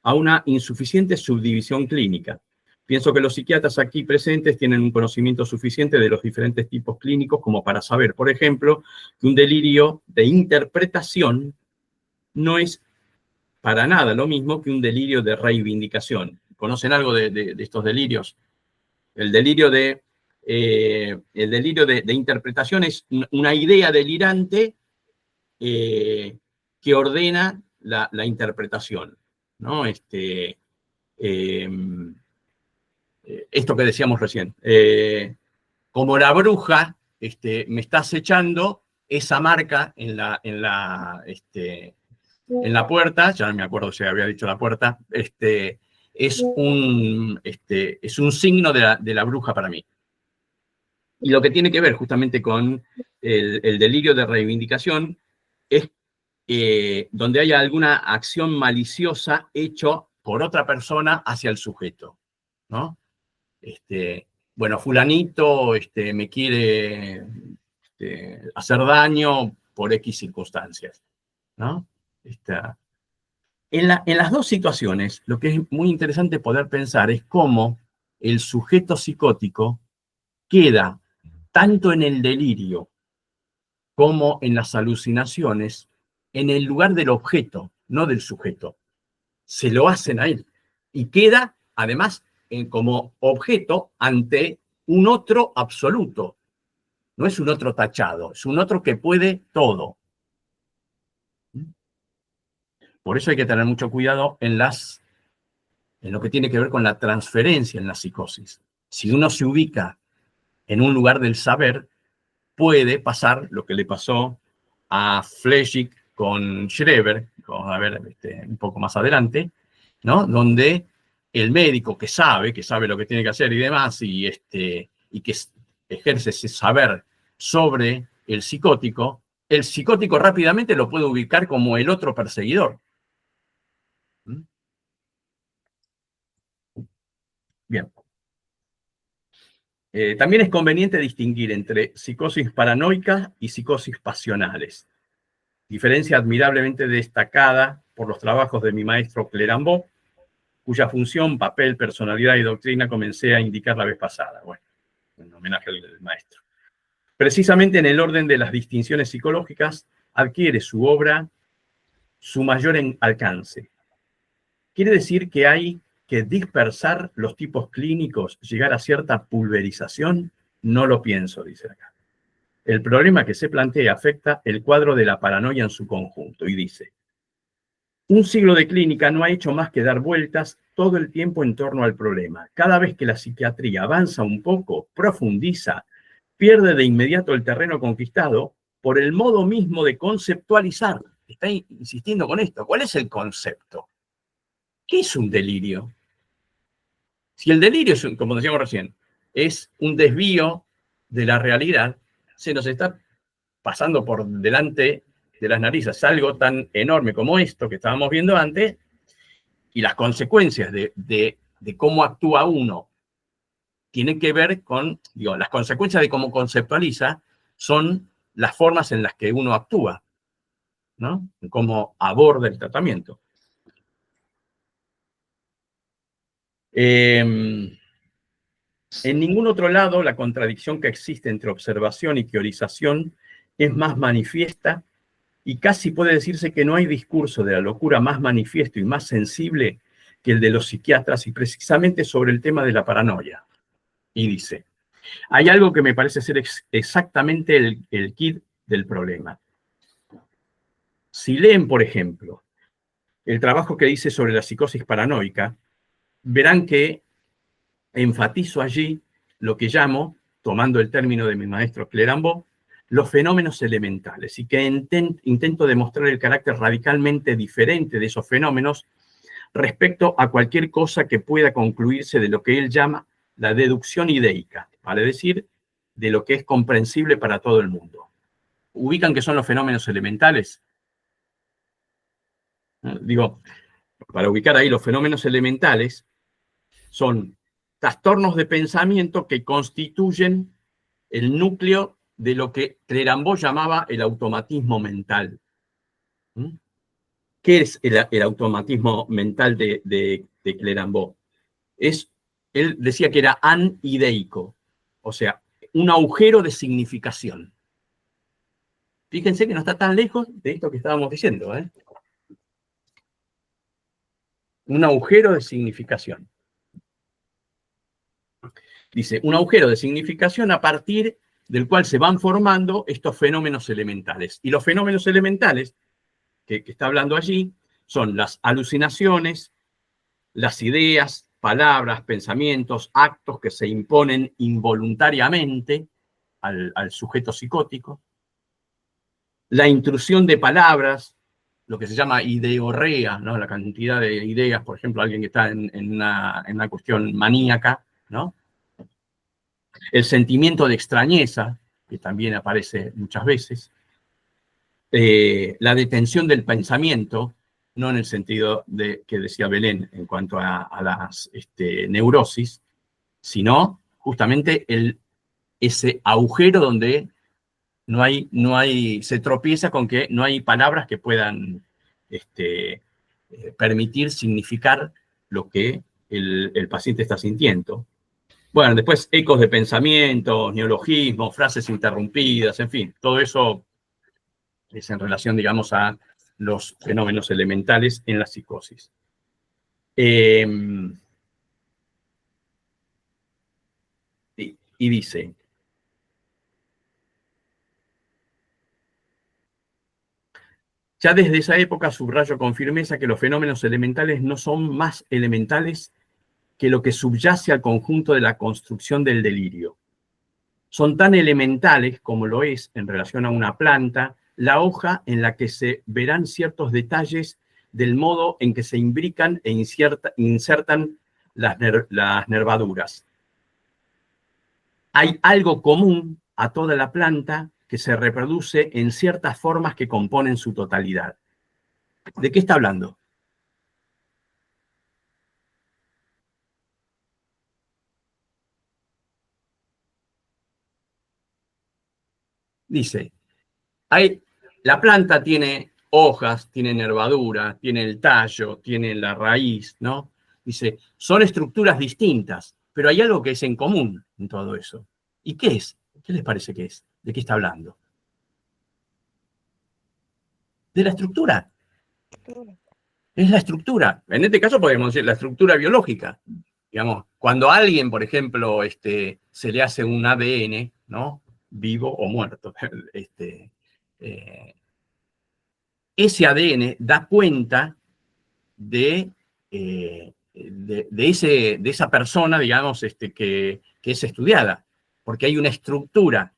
a una insuficiente subdivisión clínica. Pienso que los psiquiatras aquí presentes tienen un conocimiento suficiente de los diferentes tipos clínicos como para saber, por ejemplo, que un delirio de interpretación no es para nada lo mismo que un delirio de reivindicación. ¿Conocen algo de estos delirios? El delirio de interpretación es una idea delirante que ordena la interpretación, ¿no? Esto que decíamos recién. Como la bruja me está acechando, esa marca en la puerta, ya no me acuerdo si había dicho la puerta, es un signo de la bruja para mí. Y lo que tiene que ver justamente con el delirio de reivindicación es donde haya alguna acción maliciosa hecho por otra persona hacia el sujeto, ¿no? Bueno, fulanito me quiere hacer daño por X circunstancias, ¿no? En las dos situaciones, lo que es muy interesante poder pensar es cómo el sujeto psicótico queda tanto en el delirio como en las alucinaciones en el lugar del objeto, no del sujeto. Se lo hacen a él y queda, además, como objeto ante un otro absoluto. No es un otro tachado, es un otro que puede todo. Por eso hay que tener mucho cuidado en lo que tiene que ver con la transferencia en la psicosis. Si uno se ubica en un lugar del saber, puede pasar lo que le pasó a Flechig con Schreber, vamos a ver un poco más adelante, ¿no? Donde el médico que sabe lo que tiene que hacer y demás, y que ejerce ese saber sobre el psicótico rápidamente lo puede ubicar como el otro perseguidor. ¿Mm? Bien. También es conveniente distinguir entre psicosis paranoica y psicosis pasionales, diferencia admirablemente destacada por los trabajos de mi maestro Clérambault, cuya función, papel, personalidad y doctrina comencé a indicar la vez pasada. Bueno, en homenaje al maestro. Precisamente en el orden de las distinciones psicológicas adquiere su obra su mayor alcance. Quiere decir que hay que dispersar los tipos clínicos, llegar a cierta pulverización. No lo pienso, dice acá. El problema que se plantea afecta el cuadro de la paranoia en su conjunto y dice: un siglo de clínica no ha hecho más que dar vueltas todo el tiempo en torno al problema. Cada vez que la psiquiatría avanza un poco, profundiza, pierde de inmediato el terreno conquistado por el modo mismo de conceptualizar. Está insistiendo con esto. ¿Cuál es el concepto? ¿Qué es un delirio? Si el delirio, como decíamos recién, es un desvío de la realidad, se nos está pasando por delante de las narices algo tan enorme como esto que estábamos viendo antes, y las consecuencias de cómo actúa uno tienen que ver con, las consecuencias de cómo conceptualiza son las formas en las que uno actúa, ¿no? Cómo aborda el tratamiento. En ningún otro lado la contradicción que existe entre observación y teorización es más manifiesta, y casi puede decirse que no hay discurso de la locura más manifiesto y más sensible que el de los psiquiatras, y precisamente sobre el tema de la paranoia. Y dice: hay algo que me parece ser exactamente el quid del problema. Si leen, por ejemplo, el trabajo que dice sobre la psicosis paranoica, verán que enfatizo allí lo que llamo, tomando el término de mi maestro Clérambault, los fenómenos elementales, y que intento demostrar el carácter radicalmente diferente de esos fenómenos respecto a cualquier cosa que pueda concluirse de lo que él llama la deducción ideica, vale decir, de lo que es comprensible para todo el mundo. ¿Ubican qué son los fenómenos elementales? Digo, para ubicar ahí, los fenómenos elementales son trastornos de pensamiento que constituyen el núcleo de lo que Clérambault llamaba el automatismo mental. ¿Qué es el automatismo mental de Clérambault? Él decía que era anideico, o sea, un agujero de significación. Fíjense que no está tan lejos de esto que estábamos diciendo, ¿eh? Un agujero de significación. Dice, un agujero de significación a partir del cual se van formando estos fenómenos elementales. Y los fenómenos elementales que está hablando allí son las alucinaciones, las ideas, palabras, pensamientos, actos que se imponen involuntariamente al sujeto psicótico, la intrusión de palabras, lo que se llama ideorrea, ¿no? La cantidad de ideas, por ejemplo, alguien que está en una cuestión maníaca, ¿no? El sentimiento de extrañeza, que también aparece muchas veces, la detención del pensamiento, no en el sentido que decía Belén en cuanto a las neurosis, sino justamente ese agujero donde se tropieza con que no hay palabras que puedan permitir significar lo que el paciente está sintiendo. Bueno, después ecos de pensamientos, neologismos, frases interrumpidas, en fin, todo eso es en relación, digamos, a los fenómenos elementales en la psicosis. Y dice, ya desde esa época subrayo con firmeza que los fenómenos elementales no son más elementales que lo que subyace al conjunto de la construcción del delirio. Son tan elementales como lo es, en relación a una planta, la hoja en la que se verán ciertos detalles del modo en que se imbrican e insertan las nervaduras. Hay algo común a toda la planta que se reproduce en ciertas formas que componen su totalidad. ¿De qué está hablando? Dice, la planta tiene hojas, tiene nervadura, tiene el tallo, tiene la raíz, ¿no? Dice, son estructuras distintas, pero hay algo que es en común en todo eso. ¿Y qué es? ¿Qué les parece que es? ¿De qué está hablando? De la estructura. Es la estructura. En este caso podemos decir la estructura biológica. Digamos, cuando a alguien, por ejemplo, se le hace un ADN, ¿no? Vivo o muerto, ese ADN da cuenta de esa persona, digamos, que es estudiada, porque hay una estructura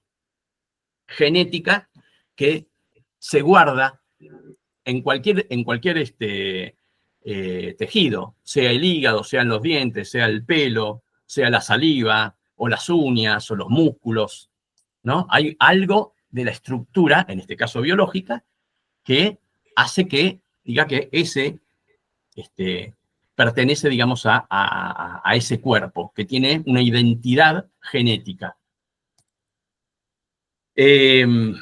genética que se guarda en cualquier tejido, sea el hígado, sean los dientes, sea el pelo, sea la saliva, o las uñas, o los músculos, ¿no? Hay algo de la estructura, en este caso biológica, que hace que diga que ese pertenece, digamos, a ese cuerpo, que tiene una identidad genética. En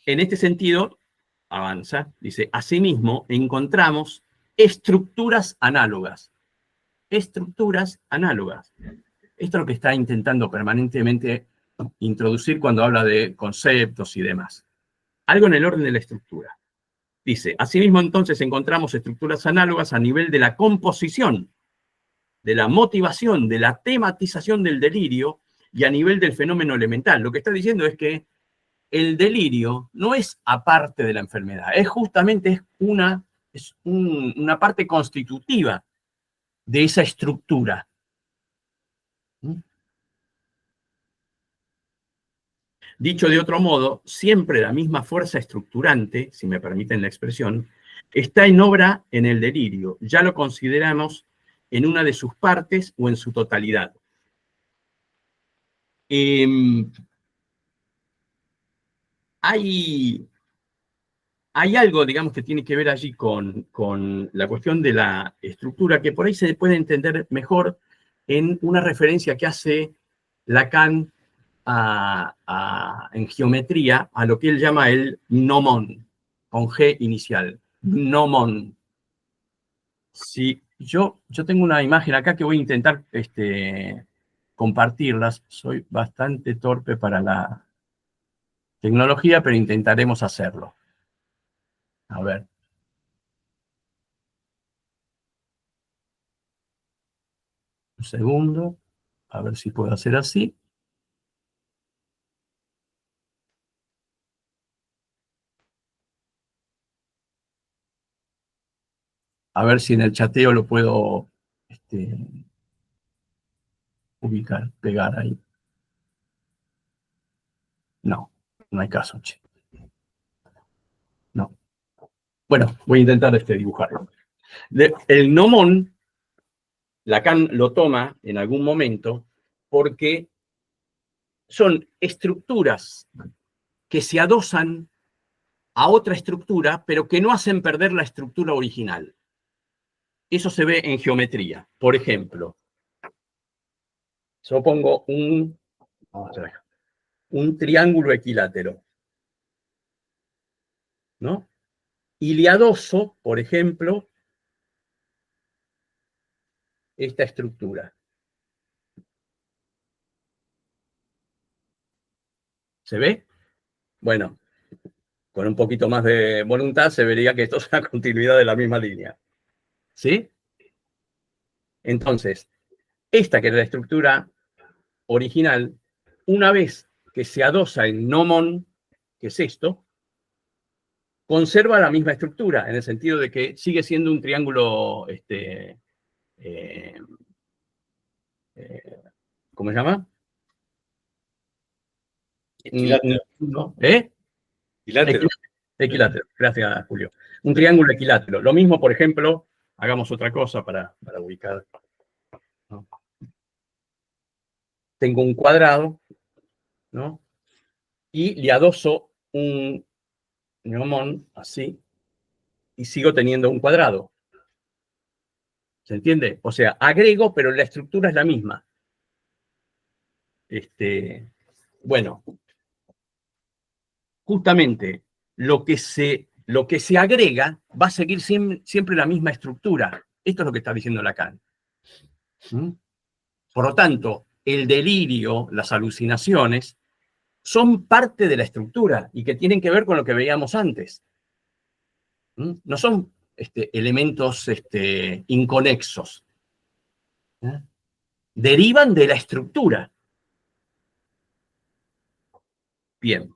este sentido, avanza, dice, asimismo, encontramos estructuras análogas. Estructuras análogas. Esto es lo que está intentando permanentemente introducir cuando habla de conceptos y demás. Algo en el orden de la estructura. Dice, asimismo entonces encontramos estructuras análogas a nivel de la composición, de la motivación, de la tematización del delirio y a nivel del fenómeno elemental. Lo que está diciendo es que el delirio no es aparte de la enfermedad, es justamente una parte constitutiva de esa estructura. Dicho de otro modo, siempre la misma fuerza estructurante, si me permiten la expresión, está en obra en el delirio. Ya lo consideramos en una de sus partes o en su totalidad. Hay algo, digamos, que tiene que ver allí con la cuestión de la estructura, que por ahí se puede entender mejor en una referencia que hace Lacan en geometría a lo que él llama el gnomon, con G inicial, gnomon. Si yo tengo una imagen acá que voy a intentar compartirlas, soy bastante torpe para la tecnología, pero intentaremos hacerlo. A ver. Un segundo, a ver si puedo hacer así. A ver si en el chateo lo puedo ubicar, pegar ahí. No, no hay caso, che. No. Bueno, voy a intentar dibujarlo. El gnomon, Lacan lo toma en algún momento porque son estructuras que se adosan a otra estructura, pero que no hacen perder la estructura original. Eso se ve en geometría. Por ejemplo, yo pongo un triángulo equilátero, ¿no? Y le adoso, por ejemplo, esta estructura. ¿Se ve? Bueno, con un poquito más de voluntad se vería que esto es una continuidad de la misma línea. ¿Sí? Entonces, esta que es la estructura original, una vez que se adosa el gnomon, que es esto, conserva la misma estructura, en el sentido de que sigue siendo un triángulo, ¿cómo se llama? Equilátero. Equilátero. Equilátero. Gracias, Julio. Un triángulo equilátero. Lo mismo, por ejemplo, hagamos otra cosa para ubicar, ¿no? Tengo un cuadrado, ¿no? Y le adoso un neomón, así, y sigo teniendo un cuadrado. ¿Se entiende? O sea, agrego, pero la estructura es la misma. Bueno, justamente lo que se agrega va a seguir siempre la misma estructura. Esto es lo que está diciendo Lacan. ¿Mm? Por lo tanto, el delirio, las alucinaciones, son parte de la estructura y que tienen que ver con lo que veíamos antes. ¿Mm? No son elementos inconexos. ¿Eh? Derivan de la estructura. Bien.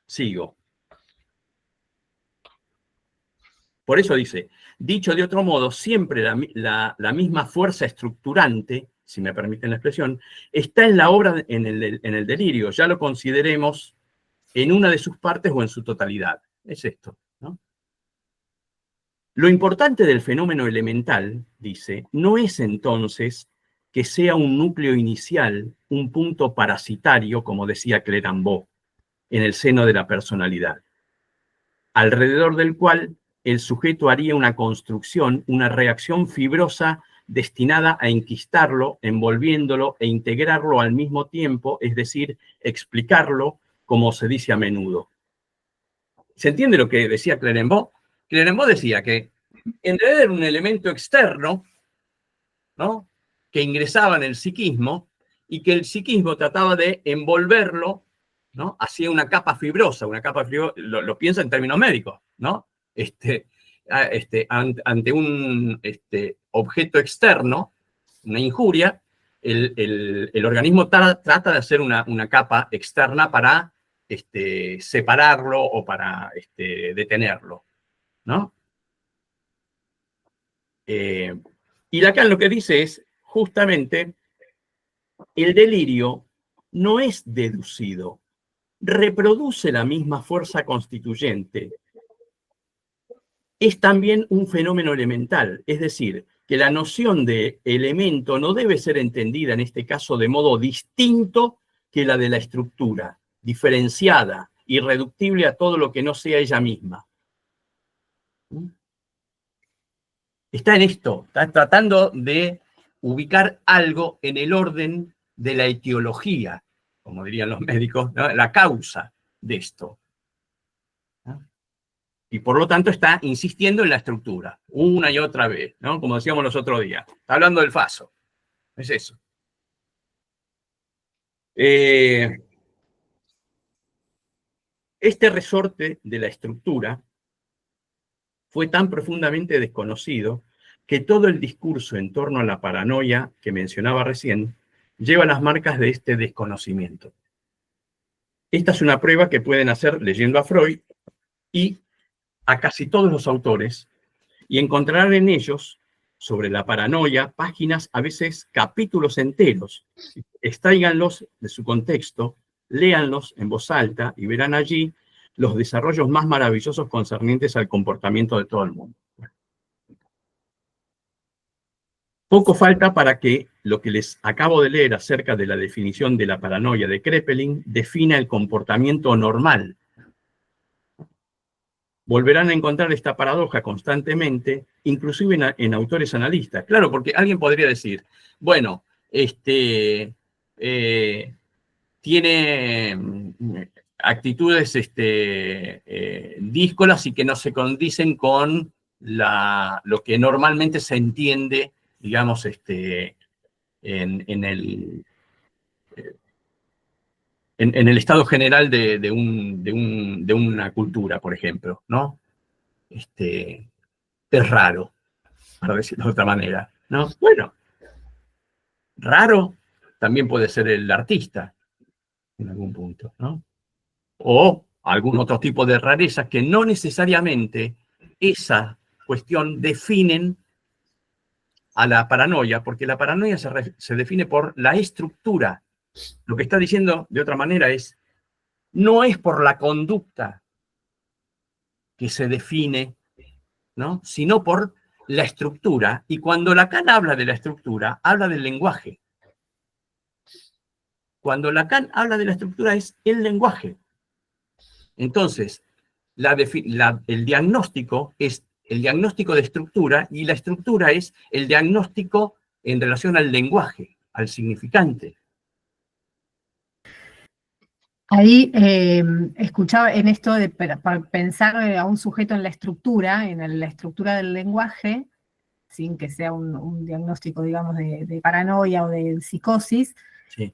Sigo. Por eso dice, dicho de otro modo, siempre la misma fuerza estructurante, si me permiten la expresión, está en la obra, en el delirio, ya lo consideremos en una de sus partes o en su totalidad. Es esto, ¿no? Lo importante del fenómeno elemental, dice, no es entonces que sea un núcleo inicial, un punto parasitario, como decía Clérambault, en el seno de la personalidad, alrededor del cual el sujeto haría una construcción, una reacción fibrosa destinada a enquistarlo, envolviéndolo e integrarlo al mismo tiempo, es decir, explicarlo, como se dice a menudo. ¿Se entiende lo que decía Clérambault? Clérambault decía que en realidad era un elemento externo, ¿no?, que ingresaba en el psiquismo y que el psiquismo trataba de envolverlo, ¿no?, hacia una capa fibrosa. Una capa fibrosa, lo piensa en términos médicos, ¿no? Ante un objeto externo, una injuria, el organismo trata de hacer una capa externa para separarlo o para detenerlo, ¿no? Y Lacan lo que dice es, justamente, el delirio no es deducido, reproduce la misma fuerza constituyente. Es también un fenómeno elemental, es decir, que la noción de elemento no debe ser entendida en este caso de modo distinto que la de la estructura, diferenciada, irreductible a todo lo que no sea ella misma. Está en esto, está tratando de ubicar algo en el orden de la etiología, como dirían los médicos, ¿no?, la causa de esto. ¿No? Y por lo tanto está insistiendo en la estructura, una y otra vez, ¿no?, como decíamos los otros días. Está hablando del faso. Es eso. Este resorte de la estructura fue tan profundamente desconocido que todo el discurso en torno a la paranoia que mencionaba recién lleva las marcas de este desconocimiento. Esta es una prueba que pueden hacer leyendo a Freud y a casi todos los autores, y encontrarán en ellos, sobre la paranoia, páginas, a veces capítulos enteros. Extráiganlos de su contexto, léanlos en voz alta y verán allí los desarrollos más maravillosos concernientes al comportamiento de todo el mundo. Poco falta para que lo que les acabo de leer acerca de la definición de la paranoia de Kraepelin defina el comportamiento normal. Volverán a encontrar esta paradoja constantemente, inclusive en autores analistas. Claro, porque alguien podría decir, bueno, tiene actitudes díscolas y que no se condicen con lo que normalmente se entiende, digamos, en el estado general de una cultura, por ejemplo, ¿no? Es raro, para decirlo de otra manera, ¿no? Bueno, raro también puede ser el artista, en algún punto, ¿no? O algún otro tipo de rarezas que no necesariamente esa cuestión definen a la paranoia, porque la paranoia se define por la estructura. Lo que está diciendo de otra manera es, no es por la conducta que se define, ¿no? Sino por la estructura. Y cuando Lacan habla de la estructura, habla del lenguaje. Cuando Lacan habla de la estructura es el lenguaje. Entonces, el diagnóstico es el diagnóstico de estructura y la estructura es el diagnóstico en relación al lenguaje, al significante. Ahí escuchaba en esto de para pensar a un sujeto en la estructura del lenguaje, sin que sea un diagnóstico, digamos, de paranoia o de psicosis. Sí.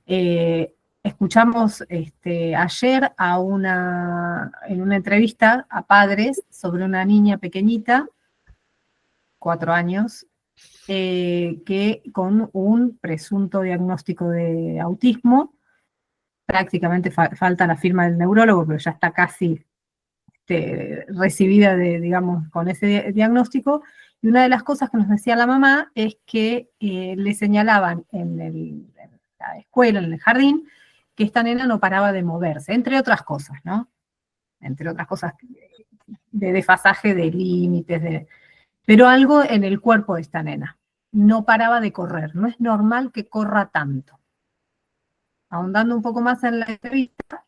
Escuchamos ayer en una entrevista a padres sobre una niña pequeñita, 4 años, que con un presunto diagnóstico de autismo, prácticamente falta la firma del neurólogo, pero ya está casi recibida, digamos, con ese diagnóstico. Y una de las cosas que nos decía la mamá es que le señalaban en la escuela, en el jardín, que esta nena no paraba de moverse, entre otras cosas, ¿no? Entre otras cosas de desfasaje de límites, pero algo en el cuerpo de esta nena. No paraba de correr, no es normal que corra tanto. Ahondando un poco más en la entrevista,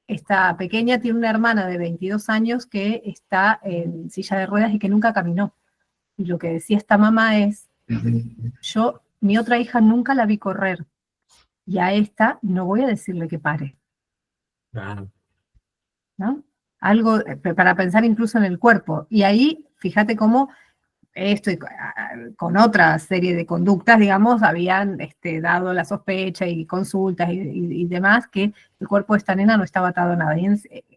esta pequeña tiene una hermana de 22 años que está en silla de ruedas y que nunca caminó. Y lo que decía esta mamá es, mi otra hija nunca la vi correr, y a esta no voy a decirle que pare. Claro. ¿No? Algo para pensar incluso en el cuerpo. Y ahí, fíjate cómo esto con otra serie de conductas, digamos, habían dado la sospecha y consultas y demás, que el cuerpo de esta nena no estaba atado a nada,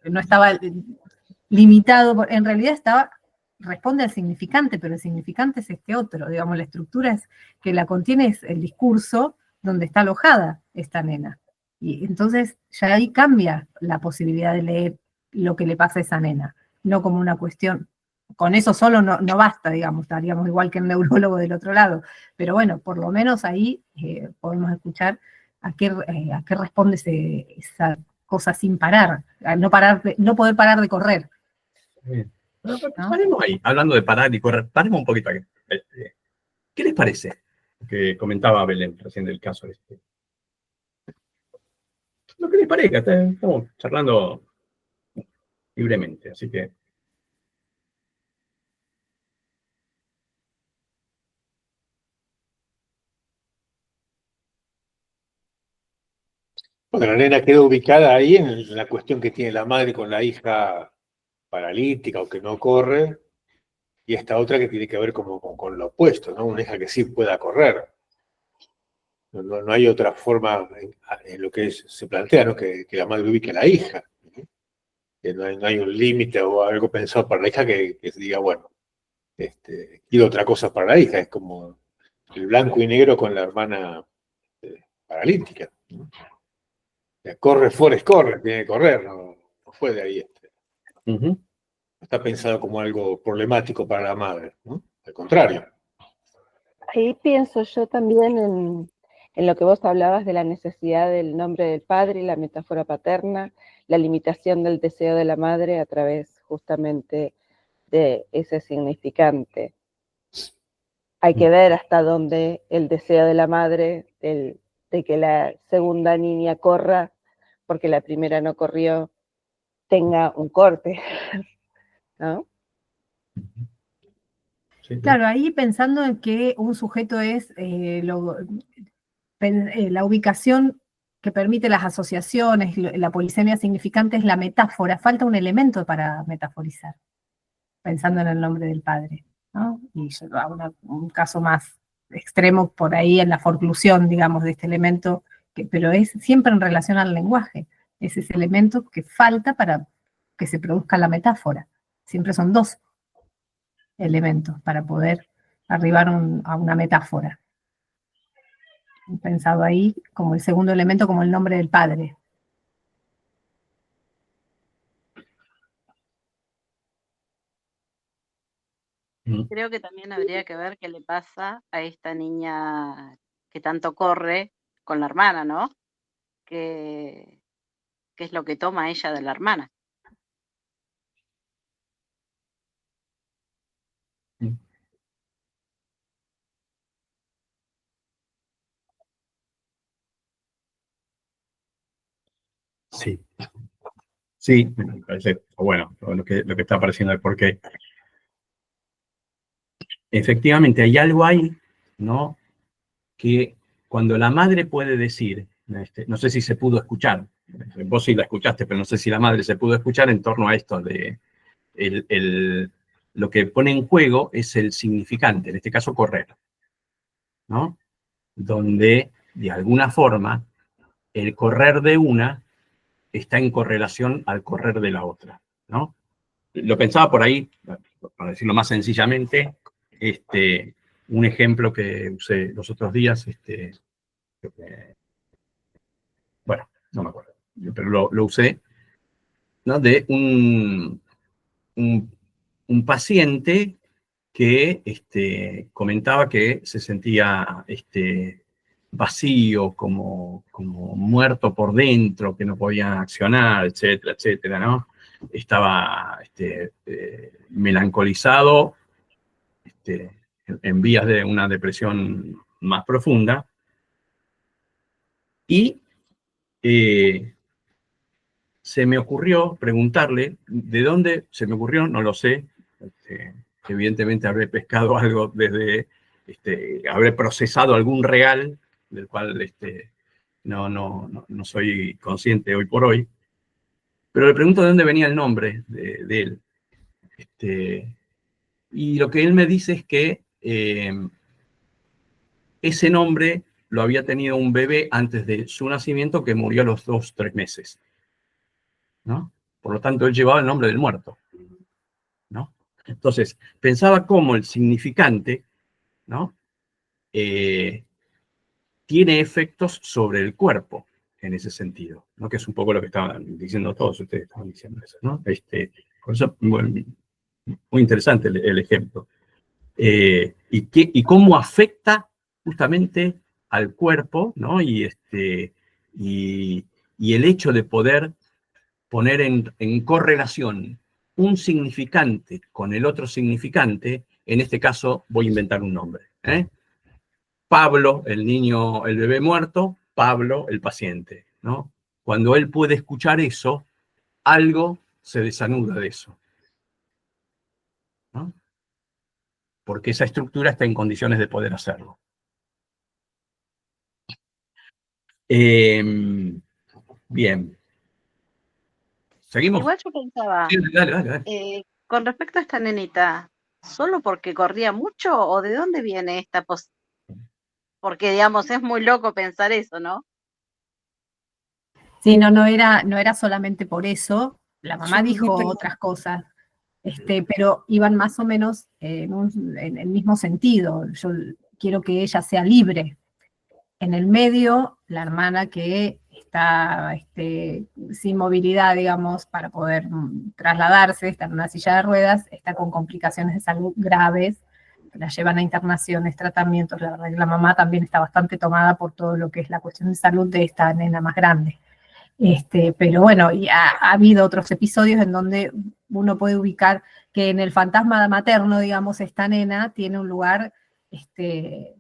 no estaba limitado, en realidad responde al significante, pero el significante es este otro, digamos, la estructura que la contiene es el discurso donde está alojada esta nena. Y entonces ya ahí cambia la posibilidad de leer lo que le pasa a esa nena, no como una cuestión. Con eso solo no basta, digamos, estaríamos igual que el neurólogo del otro lado, pero bueno, por lo menos ahí podemos escuchar a qué responde esa cosa sin parar, a no poder parar de correr. Bien. ¿No? Paremos ahí, hablando de parar y correr, paremos un poquito aquí. ¿Qué les parece? Que comentaba Belén recién del caso este. Lo que les parezca, estamos charlando libremente, así que. Bueno, la nena queda ubicada ahí en la cuestión que tiene la madre con la hija paralítica o que no corre, y esta otra que tiene que ver como con lo opuesto, ¿no? Una hija que sí pueda correr. No hay otra forma en lo que se plantea, ¿no? Que la madre ubique a la hija. Que no hay un límite o algo pensado para la hija que se diga, bueno, quiero otra cosa para la hija. Es como el blanco y negro con la hermana paralítica, ¿no? Corre, Forrest, corre, tiene que correr, no puede ahí. No está pensado como algo problemático para la madre, ¿no? Al contrario. Ahí pienso yo también en lo que vos hablabas de la necesidad del nombre del padre, la metáfora paterna, la limitación del deseo de la madre a través justamente de ese significante. Hay que ver hasta dónde el deseo de la madre, de que la segunda niña corra, porque la primera no corrió, tenga un corte, ¿no? Claro, ahí pensando en que un sujeto es la ubicación que permite las asociaciones, la polisemia significante es la metáfora, falta un elemento para metaforizar, pensando en el nombre del padre, ¿no? Y yo hago un caso más extremo por ahí en la forclusión, digamos, de este elemento, pero es siempre en relación al lenguaje, es ese elemento que falta para que se produzca la metáfora, siempre son 2 elementos para poder arribar a una metáfora. He pensado ahí como el segundo elemento, como el nombre del padre. Creo que también habría que ver qué le pasa a esta niña que tanto corre con la hermana, ¿no? ¿Qué es lo que toma ella de la hermana? Sí. Sí, me parece, bueno, lo que está apareciendo es porque efectivamente hay algo ahí, ¿no? Que cuando la madre puede decir, no sé si se pudo escuchar, vos sí la escuchaste, pero no sé si la madre se pudo escuchar en torno a esto de lo que pone en juego es el significante, en este caso correr, ¿no? Donde de alguna forma el correr de una está en correlación al correr de la otra, ¿no? Lo pensaba por ahí, para decirlo más sencillamente, un ejemplo que usé los otros días, bueno, no me acuerdo, pero lo usé, ¿no? De un paciente que comentaba que se sentía vacío, como muerto por dentro, que no podía accionar, etcétera, etcétera, ¿no? Estaba melancolizado, en vías de una depresión más profunda, y se me ocurrió preguntarle, ¿de dónde se me ocurrió? No lo sé. Evidentemente habré pescado algo desde, habré procesado algún real del cual no soy consciente hoy por hoy. Pero le pregunto de dónde venía el nombre de él. Y lo que él me dice es que ese nombre lo había tenido un bebé antes de su nacimiento que murió a los 2, 3 meses, ¿no? Por lo tanto, él llevaba el nombre del muerto, ¿no? Entonces, pensaba cómo el significante, ¿no? Tiene efectos sobre el cuerpo en ese sentido, ¿no? Que es un poco lo que estaban diciendo todos ustedes, estaban diciendo eso, ¿no? Por eso, bueno, muy interesante el ejemplo. Y cómo afecta justamente al cuerpo, ¿no? Y el hecho de poder poner en correlación un significante con el otro significante, en este caso voy a inventar un nombre. Pablo, el niño, el bebé muerto, Pablo, el paciente, ¿no? Cuando él puede escuchar eso, algo se desanuda de eso, ¿no? Porque esa estructura está en condiciones de poder hacerlo. Bien. ¿Seguimos? Igual yo pensaba, Sí, dale. con respecto a esta nenita, ¿solo porque corría mucho o de dónde viene esta Porque, digamos, es muy loco pensar eso, ¿no? Sí, no era solamente por eso. La mamá Yo me dijo pregunto. otras cosas, pero iban más o menos en el mismo sentido. Yo quiero que ella sea libre. En el medio, la hermana que está sin movilidad, digamos, para poder trasladarse, está en una silla de ruedas, está con complicaciones de salud graves, que la llevan a internaciones, tratamientos. La verdad que la mamá también está bastante tomada por todo lo que es la cuestión de salud de esta nena más grande. Pero bueno, y ha habido otros episodios en donde uno puede ubicar que en el fantasma materno, digamos, esta nena tiene un lugar que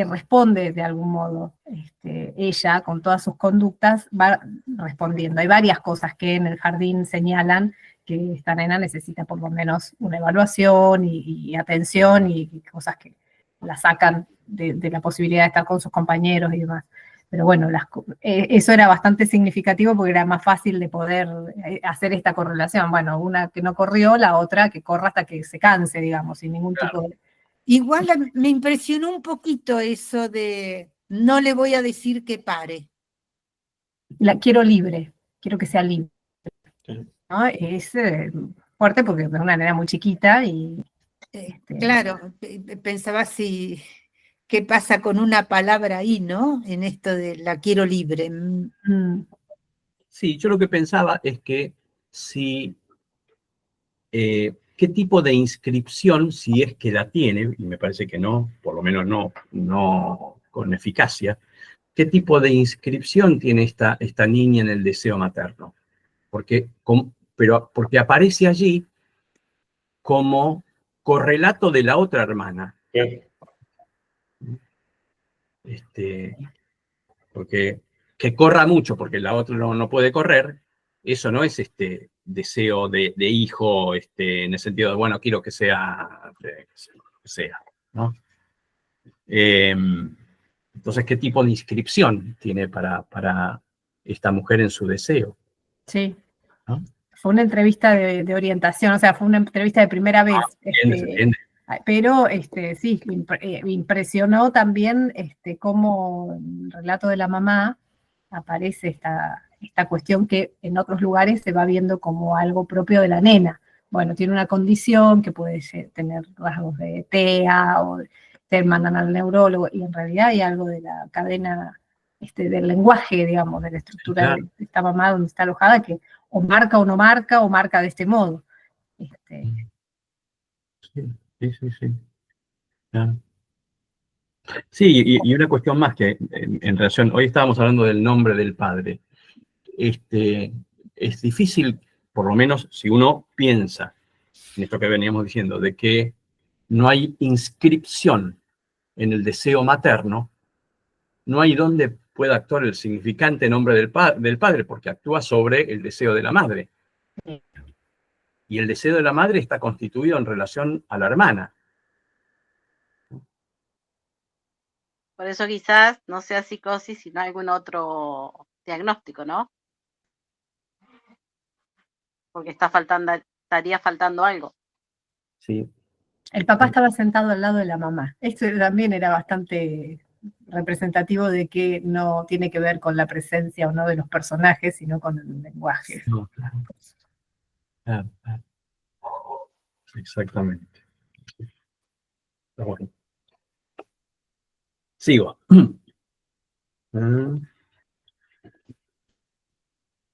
responde de algún modo. Ella, con todas sus conductas, va respondiendo. Hay varias cosas que en el jardín señalan que esta nena necesita por lo menos una evaluación y atención y cosas que la sacan de la posibilidad de estar con sus compañeros y demás. Pero bueno, eso era bastante significativo porque era más fácil de poder hacer esta correlación. Bueno, una que no corrió, la otra que corra hasta que se canse, digamos, sin ningún tipo de... Igual me impresionó un poquito eso de no le voy a decir que pare. La quiero libre, quiero que sea libre. Sí. ¿No? Es fuerte porque es una nena muy chiquita y... Claro, pensaba si qué pasa con una palabra ahí, ¿no? En esto de la quiero libre. Sí, yo lo que pensaba es que qué tipo de inscripción, si es que la tiene, y me parece que no, por lo menos no con eficacia, qué tipo de inscripción tiene esta niña en el deseo materno. Porque aparece allí como correlato de la otra hermana. Bien. Porque que corra mucho porque la otra no puede correr, eso no es deseo de hijo, en el sentido de, bueno, quiero que sea, ¿no? Entonces, ¿qué tipo de inscripción tiene para esta mujer en su deseo? Sí. ¿No? Fue una entrevista de orientación, o sea, fue una entrevista de primera vez. Se entiende. Pero sí, impresionó también cómo en el relato de la mamá aparece esta cuestión que en otros lugares se va viendo como algo propio de la nena. Bueno, tiene una condición que puede tener rasgos de TEA o te mandan al neurólogo, y en realidad hay algo de la cadena del lenguaje, digamos, de la estructura Claro. de esta mamá donde está alojada, que o marca o no marca, o marca de este modo. Sí. Claro. Sí, y una cuestión más que en relación, hoy estábamos hablando del nombre del padre. Es difícil, por lo menos si uno piensa en esto que veníamos diciendo, de que no hay inscripción en el deseo materno, no hay donde pueda actuar el significante nombre del padre, porque actúa sobre el deseo de la madre. Y el deseo de la madre está constituido en relación a la hermana. Por eso quizás no sea psicosis, sino algún otro diagnóstico, ¿no? Porque estaría faltando algo. Sí. El papá estaba sentado al lado de la mamá. Esto también era bastante representativo de que no tiene que ver con la presencia o no de los personajes, sino con el lenguaje. No, claro. Claro. Exactamente. Está bueno. Sigo.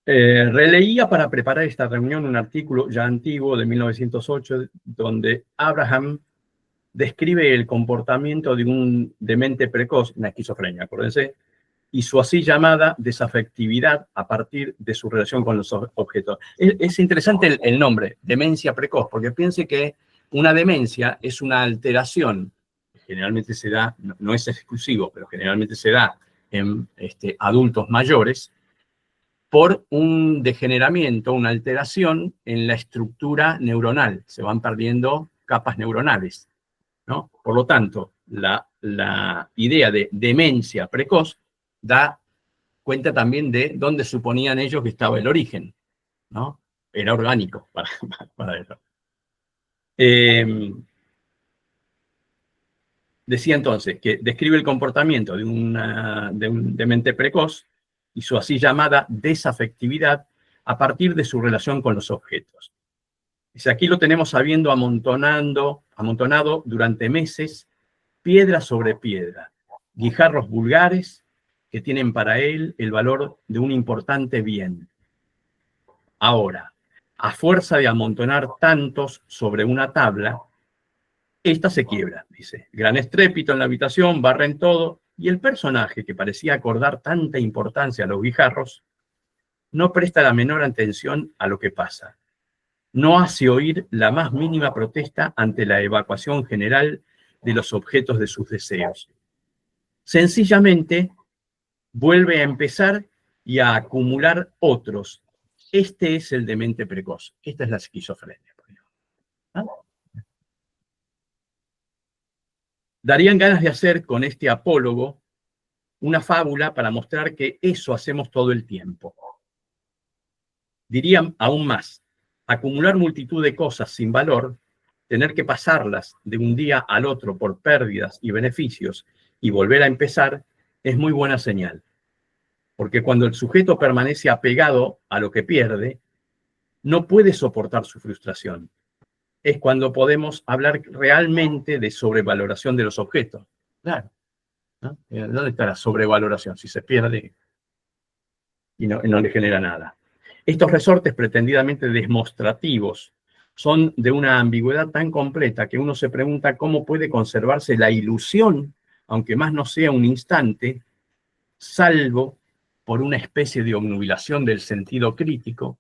Releía para preparar esta reunión un artículo ya antiguo de 1908 donde Abraham describe el comportamiento de un demente precoz, una esquizofrenia, acuérdense, y su así llamada desafectividad a partir de su relación con los objetos. Es interesante el nombre, demencia precoz, porque piense que una demencia es una alteración, generalmente se da, no es exclusivo, pero generalmente se da en adultos mayores, por un degeneramiento, una alteración en la estructura neuronal. Se van perdiendo capas neuronales, ¿no? Por lo tanto, la idea de demencia precoz da cuenta también de dónde suponían ellos que estaba el origen, ¿no? Era orgánico para eso. Decía entonces que describe el comportamiento de un demente precoz y su así llamada desafectividad a partir de su relación con los objetos. Dice, aquí lo tenemos habiendo amontonado durante meses piedra sobre piedra, guijarros vulgares que tienen para él el valor de un importante bien. Ahora, a fuerza de amontonar tantos sobre una tabla, esta se quiebra, dice. Gran estrépito en la habitación, barren todo, y el personaje que parecía acordar tanta importancia a los guijarros, no presta la menor atención a lo que pasa. No hace oír la más mínima protesta ante la evacuación general de los objetos de sus deseos. Sencillamente, vuelve a empezar y a acumular otros. Este es el demente precoz. Esta es la esquizofrenia. ¿Ah? Darían ganas de hacer con este apólogo una fábula para mostrar que eso hacemos todo el tiempo. Dirían aún más, acumular multitud de cosas sin valor, tener que pasarlas de un día al otro por pérdidas y beneficios y volver a empezar, es muy buena señal. Porque cuando el sujeto permanece apegado a lo que pierde, no puede soportar su frustración. Es cuando podemos hablar realmente de sobrevaloración de los objetos. Claro. ¿No? ¿Dónde está la sobrevaloración? Si se pierde y no le genera nada. Estos resortes pretendidamente demostrativos son de una ambigüedad tan completa que uno se pregunta cómo puede conservarse la ilusión, aunque más no sea un instante, salvo por una especie de obnubilación del sentido crítico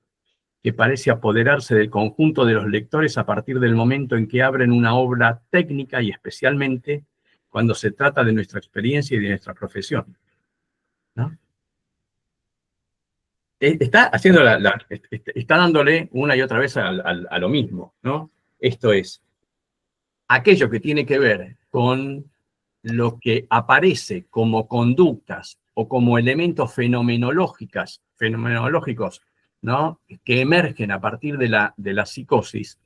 que parece apoderarse del conjunto de los lectores a partir del momento en que abren una obra técnica y especialmente cuando se trata de nuestra experiencia y de nuestra profesión, ¿no? está haciendo está dándole una y otra vez a lo mismo, ¿no? Esto es, aquello que tiene que ver con lo que aparece como conductas o como elementos fenomenológicos, ¿no? Que emergen a partir de la psicosis,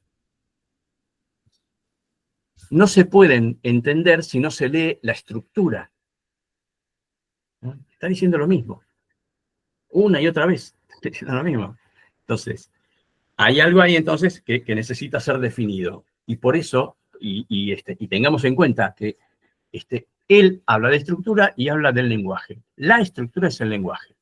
no se pueden entender si no se lee la estructura. ¿No? Está diciendo lo mismo. Una y otra vez. Está diciendo lo mismo. Entonces, hay algo ahí entonces que necesita ser definido. Y por eso, y tengamos en cuenta que él habla de estructura y habla del lenguaje. La estructura es el lenguaje.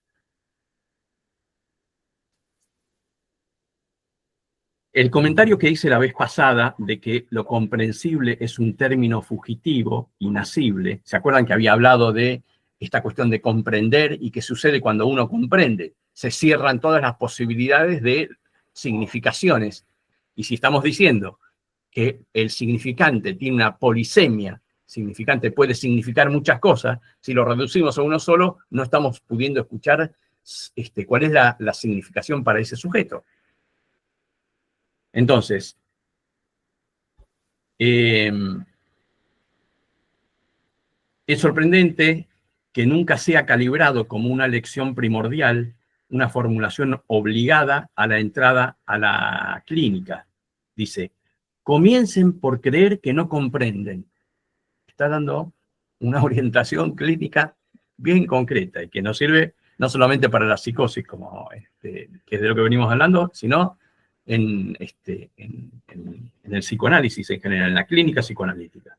El comentario que hice la vez pasada de que lo comprensible es un término fugitivo, inasible, ¿se acuerdan que había hablado de esta cuestión de comprender y qué sucede cuando uno comprende? Se cierran todas las posibilidades de significaciones. Y si estamos diciendo que el significante tiene una polisemia, significante puede significar muchas cosas, si lo reducimos a uno solo, no estamos pudiendo escuchar cuál es la significación para ese sujeto. Entonces, es sorprendente que nunca sea calibrado como una lección primordial, una formulación obligada a la entrada a la clínica. Dice, comiencen por creer que no comprenden. Está dando una orientación clínica bien concreta y que nos sirve no solamente para la psicosis, como que es de lo que venimos hablando, sino en el psicoanálisis en general, en la clínica psicoanalítica.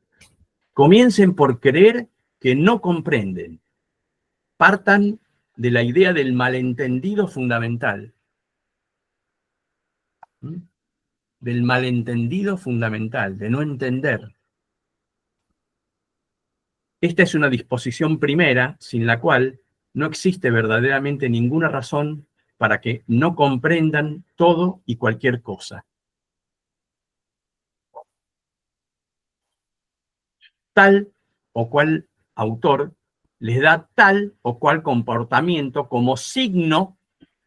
Comiencen por creer que no comprenden. Partan de la idea del malentendido fundamental. Del malentendido fundamental, de no entender. Esta es una disposición primera, sin la cual no existe verdaderamente ninguna razón para que no comprendan todo y cualquier cosa. Tal o cual autor les da tal o cual comportamiento como signo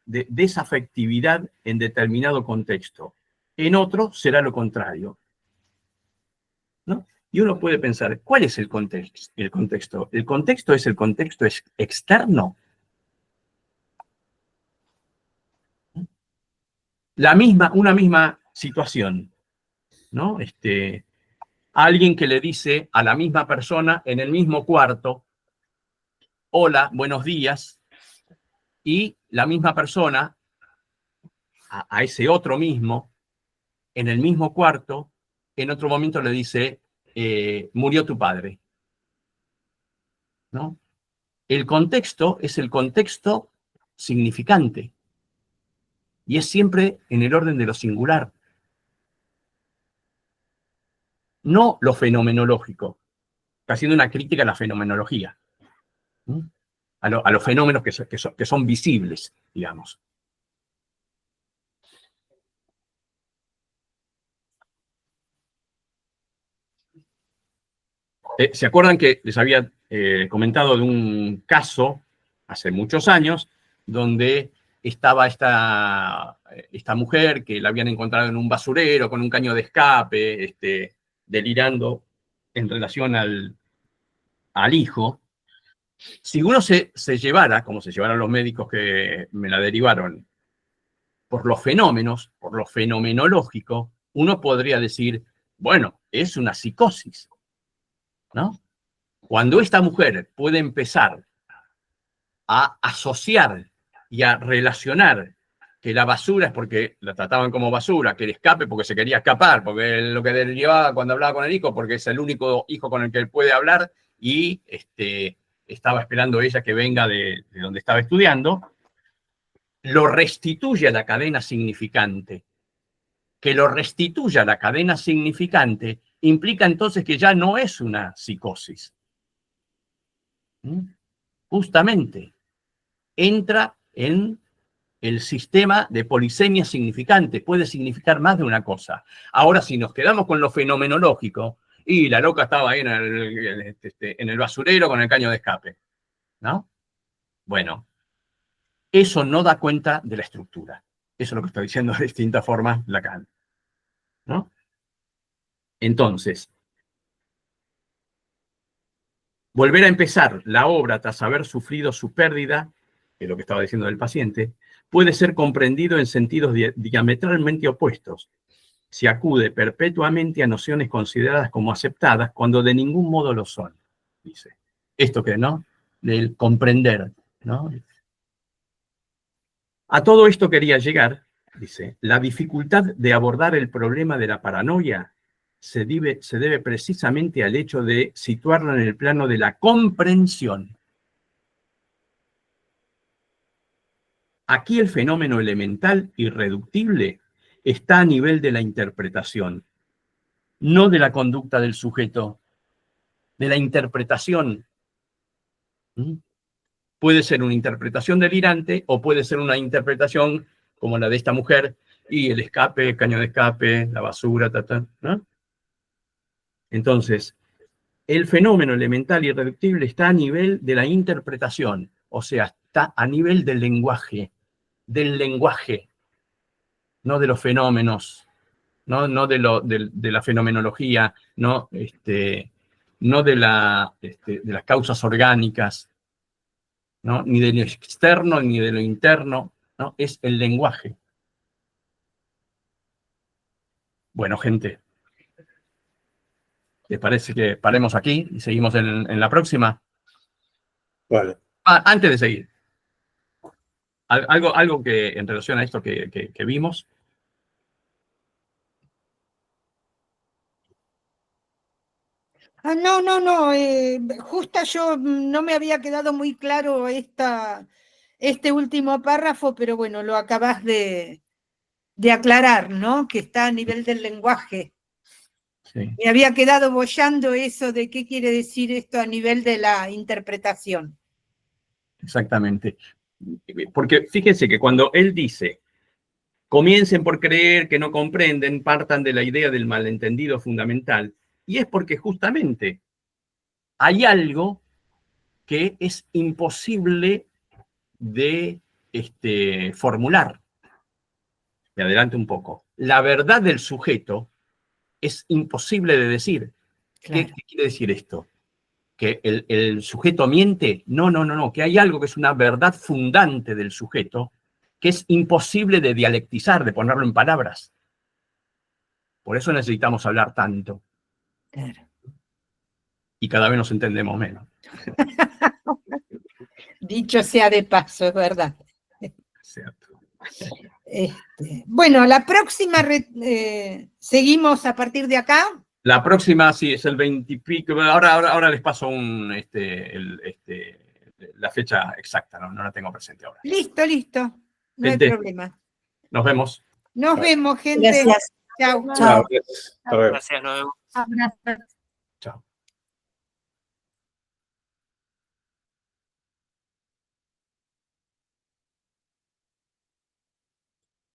de desafectividad en determinado contexto. En otro será lo contrario. ¿No? Y uno puede pensar, ¿cuál es el contexto? ¿El contexto es el contexto externo? Una misma situación, ¿no? Alguien que le dice a la misma persona en el mismo cuarto, hola, buenos días, y la misma persona, a ese otro mismo, en el mismo cuarto, en otro momento le dice, murió tu padre. ¿No? El contexto es el contexto significante. Y es siempre en el orden de lo singular. No lo fenomenológico. Está haciendo una crítica a la fenomenología. ¿Sí? A los fenómenos que son visibles, digamos. ¿Se acuerdan que les había comentado de un caso hace muchos años donde estaba esta mujer que la habían encontrado en un basurero con un caño de escape, delirando en relación al hijo? Si uno se llevara, como se llevaron los médicos que me la derivaron, por los fenómenos, por lo fenomenológico, uno podría decir, bueno, es una psicosis, ¿no? Cuando esta mujer puede empezar a asociar y a relacionar que la basura es porque la trataban como basura, que el escape porque se quería escapar, porque lo que le llevaba cuando hablaba con el hijo, porque es el único hijo con el que él puede hablar, y estaba esperando ella que venga de donde estaba estudiando, lo restituye a la cadena significante. Que lo restituya a la cadena significante implica entonces que ya no es una psicosis. Justamente entra en el sistema de polisemia significante, puede significar más de una cosa. Ahora, si nos quedamos con lo fenomenológico, y la loca estaba ahí en el basurero con el caño de escape, ¿no? Bueno, Eso no da cuenta de la estructura. Eso es lo que está diciendo de distinta forma Lacan, ¿no? Entonces, volver a empezar la obra tras haber sufrido su pérdida, que es lo que estaba diciendo del paciente, puede ser comprendido en sentidos diametralmente opuestos, si acude perpetuamente a nociones consideradas como aceptadas cuando de ningún modo lo son, dice. Esto que, ¿no? Del comprender, ¿no? A todo esto quería llegar, dice, la dificultad de abordar el problema de la paranoia se debe precisamente al hecho de situarla en el plano de la comprensión. Aquí el fenómeno elemental irreductible está a nivel de la interpretación, no de la conducta del sujeto, de la interpretación. Puede ser una interpretación delirante o puede ser una interpretación como la de esta mujer, y el escape, el caño de escape, la basura, ¿no? Entonces, el fenómeno elemental irreductible está a nivel de la interpretación, o sea, está a nivel del lenguaje, no de los fenómenos, no de la fenomenología, no de las causas orgánicas, ¿no? Ni de lo externo ni de lo interno, ¿no? Es el lenguaje. Bueno, gente, ¿les parece que paremos aquí y seguimos en la próxima? Vale. Antes de seguir, algo que en relación a esto que vimos. No, justo yo no me había quedado muy claro este último párrafo, pero bueno, lo acabas de aclarar, ¿no? Que está a nivel del lenguaje. Sí. Me había quedado boyando eso de qué quiere decir esto a nivel de la interpretación. Exactamente. Porque fíjense que cuando él dice, comiencen por creer que no comprenden, partan de la idea del malentendido fundamental, y es porque justamente hay algo que es imposible de formular. Me adelanto un poco. La verdad del sujeto es imposible de decir. Claro. ¿Qué quiere decir esto? ¿Que el sujeto miente? No, que hay algo que es una verdad fundante del sujeto que es imposible de dialectizar, de ponerlo en palabras. Por eso necesitamos hablar tanto. Claro. Y cada vez nos entendemos menos. Dicho sea de paso, es verdad. Cierto. Bueno, la próxima seguimos a partir de acá. La próxima, sí, es el 20 y pico. Ahora les paso la fecha exacta, no la tengo presente ahora. Listo. No Gente, hay problema. Nos vemos. Nos vemos, gente. Gracias. Chau. Chao. Hasta luego. Gracias, nos vemos. Abrazos.